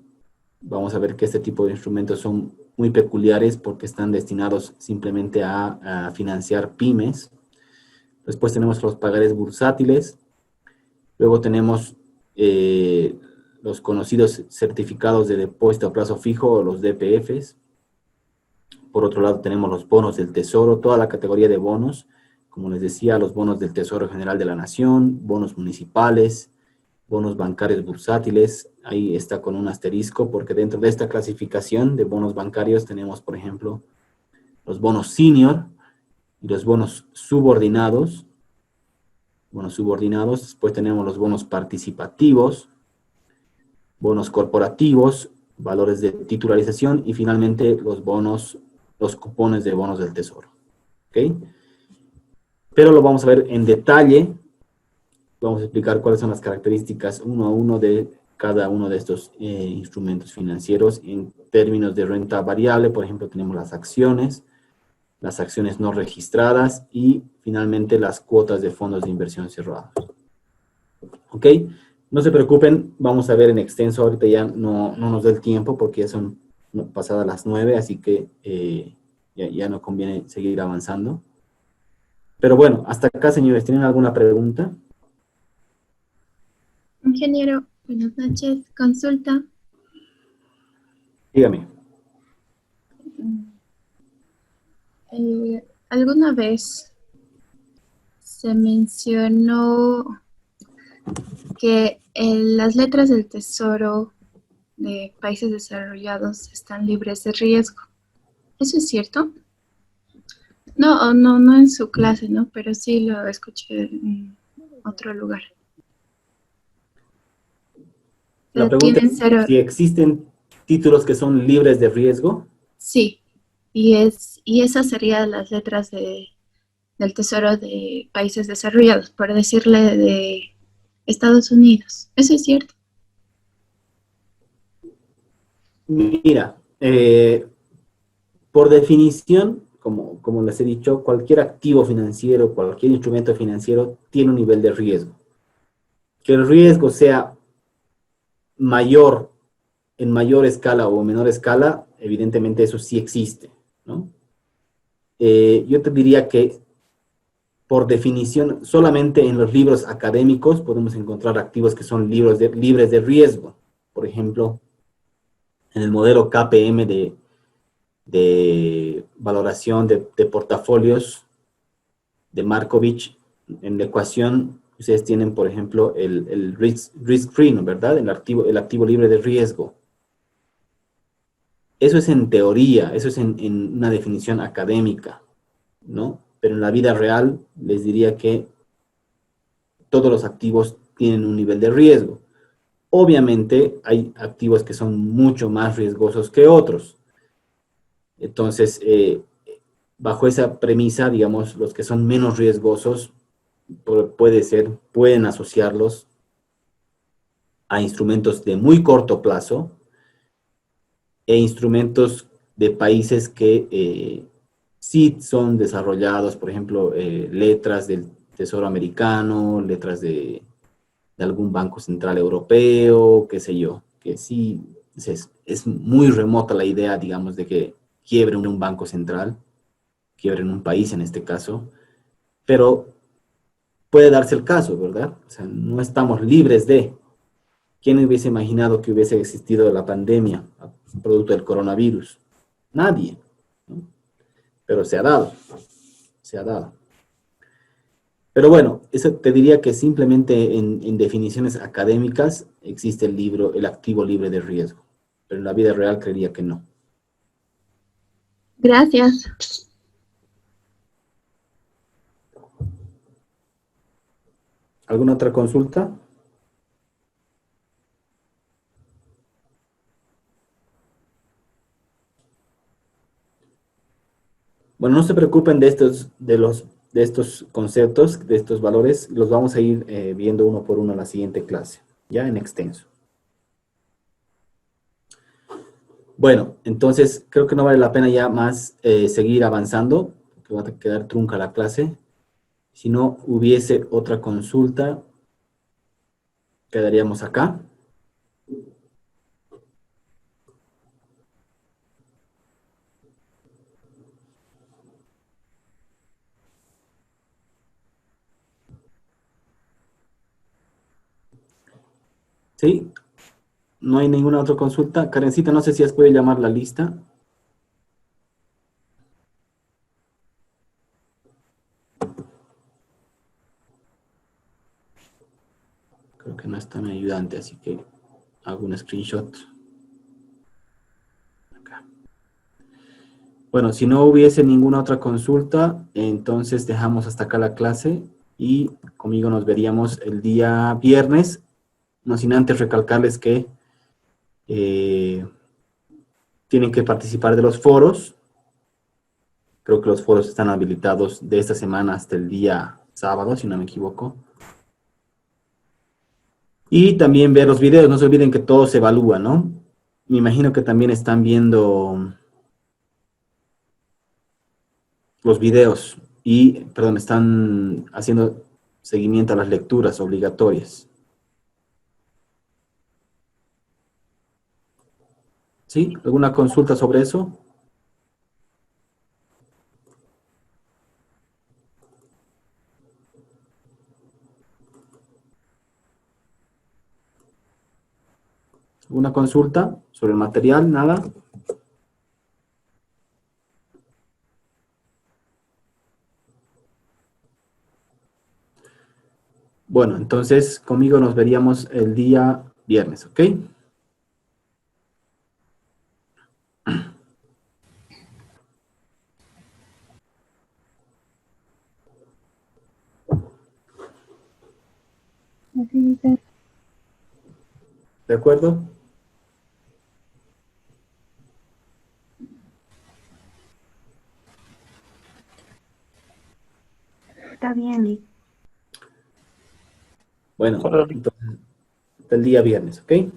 Vamos a ver que este tipo de instrumentos son muy peculiares porque están destinados simplemente a financiar pymes. Después tenemos los pagarés bursátiles. Luego tenemos los conocidos certificados de depósito a plazo fijo o los DPFs. Por otro lado tenemos los bonos del Tesoro, toda la categoría de bonos. Como les decía, los bonos del Tesoro General de la Nación, bonos municipales, bonos bancarios bursátiles. Ahí está con un asterisco porque dentro de esta clasificación de bonos bancarios tenemos, por ejemplo, los bonos senior, y los bonos subordinados. Bonos subordinados, después tenemos los bonos participativos, bonos corporativos, valores de titularización y finalmente los bonos, los cupones de bonos del tesoro. ¿Ok? Pero lo vamos a ver en detalle. Vamos a explicar cuáles son las características uno a uno de cada uno de estos instrumentos financieros en términos de renta variable. Por ejemplo, tenemos las acciones no registradas y finalmente las cuotas de fondos de inversión cerrados. ¿Ok? No se preocupen, vamos a ver en extenso, ahorita ya no nos da el tiempo porque ya son pasadas las 9, así que ya no conviene seguir avanzando. Pero bueno, hasta acá, señores, ¿tienen alguna pregunta? Ingeniero, buenas noches. Consulta. Dígame. ¿Alguna vez se mencionó que las letras del tesoro de países desarrollados están libres de riesgo? ¿Eso es cierto? No en su clase, ¿no? Pero sí lo escuché en otro lugar. La pregunta Tienen es cero. si existen títulos que son libres de riesgo. Sí, y esas serían las letras del tesoro de países desarrollados, por decirle de Estados Unidos. ¿Eso es cierto? Mira, por definición, como les he dicho, cualquier activo financiero, cualquier instrumento financiero tiene un nivel de riesgo. Que el riesgo sea mayor, en mayor escala o en menor escala, evidentemente eso sí existe, ¿no? Yo te diría que, por definición, solamente en los libros académicos podemos encontrar activos que son libres de riesgo. Por ejemplo, en el modelo KPM de valoración de portafolios de Markovich, en la ecuación, ustedes tienen, por ejemplo, el risk free, ¿no? ¿Verdad? El activo libre de riesgo. Eso es en teoría, eso es en una definición académica, ¿no? Pero en la vida real les diría que todos los activos tienen un nivel de riesgo. Obviamente hay activos que son mucho más riesgosos que otros. Entonces, bajo esa premisa, digamos, los que son menos riesgosos pueden asociarlos a instrumentos de muy corto plazo e instrumentos de países que sí son desarrollados, por ejemplo, letras del Tesoro americano, letras de algún banco central europeo, qué sé yo, que sí es muy remota la idea, digamos, de que quiebre un banco central, quiebre en un país en este caso, pero puede darse el caso, ¿verdad? O sea, no estamos libres de. ¿Quién hubiese imaginado que hubiese existido la pandemia producto del coronavirus? Nadie, ¿no? Pero se ha dado, se ha dado. Pero bueno, eso te diría que simplemente en definiciones académicas existe el activo libre de riesgo, pero en la vida real creería que no. Gracias. ¿Alguna otra consulta? Bueno, no se preocupen de estos conceptos, de estos valores, los vamos a ir viendo uno por uno en la siguiente clase, ya en extenso. Bueno, entonces creo que no vale la pena ya más seguir avanzando, porque va a quedar trunca la clase. Si no hubiese otra consulta, quedaríamos acá. ¿Sí? ¿No hay ninguna otra consulta? Karencita, no sé si has podido llamar la lista. Creo que no está mi ayudante, así que hago un screenshot. Acá. Bueno, si no hubiese ninguna otra consulta, entonces dejamos hasta acá la clase y conmigo nos veríamos el día viernes, no sin antes recalcarles que tienen que participar de los foros. Creo que los foros están habilitados de esta semana hasta el día sábado, si no me equivoco. Y también ver los videos, no se olviden que todo se evalúa, ¿no? Me imagino que también están viendo los videos y, perdón, están haciendo seguimiento a las lecturas obligatorias. ¿Sí? ¿Alguna consulta sobre eso? ¿Alguna consulta sobre el material? ¿Nada? Bueno, entonces conmigo nos veríamos el día viernes, ¿ok? ¿De acuerdo? Está bien, Lic. Bueno, entonces, hasta el día viernes, ¿ok?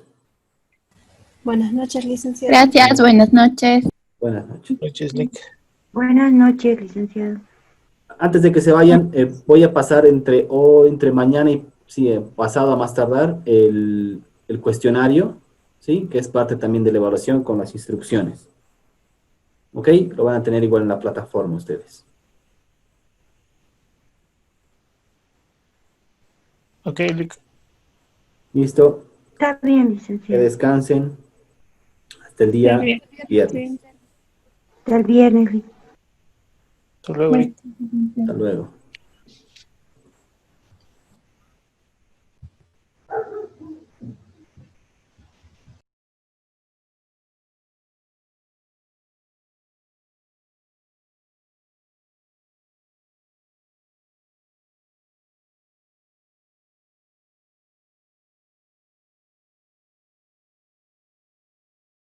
Buenas noches, licenciado. Gracias, buenas noches. Buenas noches. Buenas noches, licenciado. Antes de que se vayan, voy a pasar entre mañana y pasado a más tardar el cuestionario, ¿sí? Que es parte también de la evaluación con las instrucciones. ¿Ok? Lo van a tener igual en la plataforma ustedes. Ok, Lic. ¿Listo? Está bien, Que licenciado. descansen. Hasta el día viernes. Hasta el viernes, Lic. Hasta luego, Lic. Hasta luego.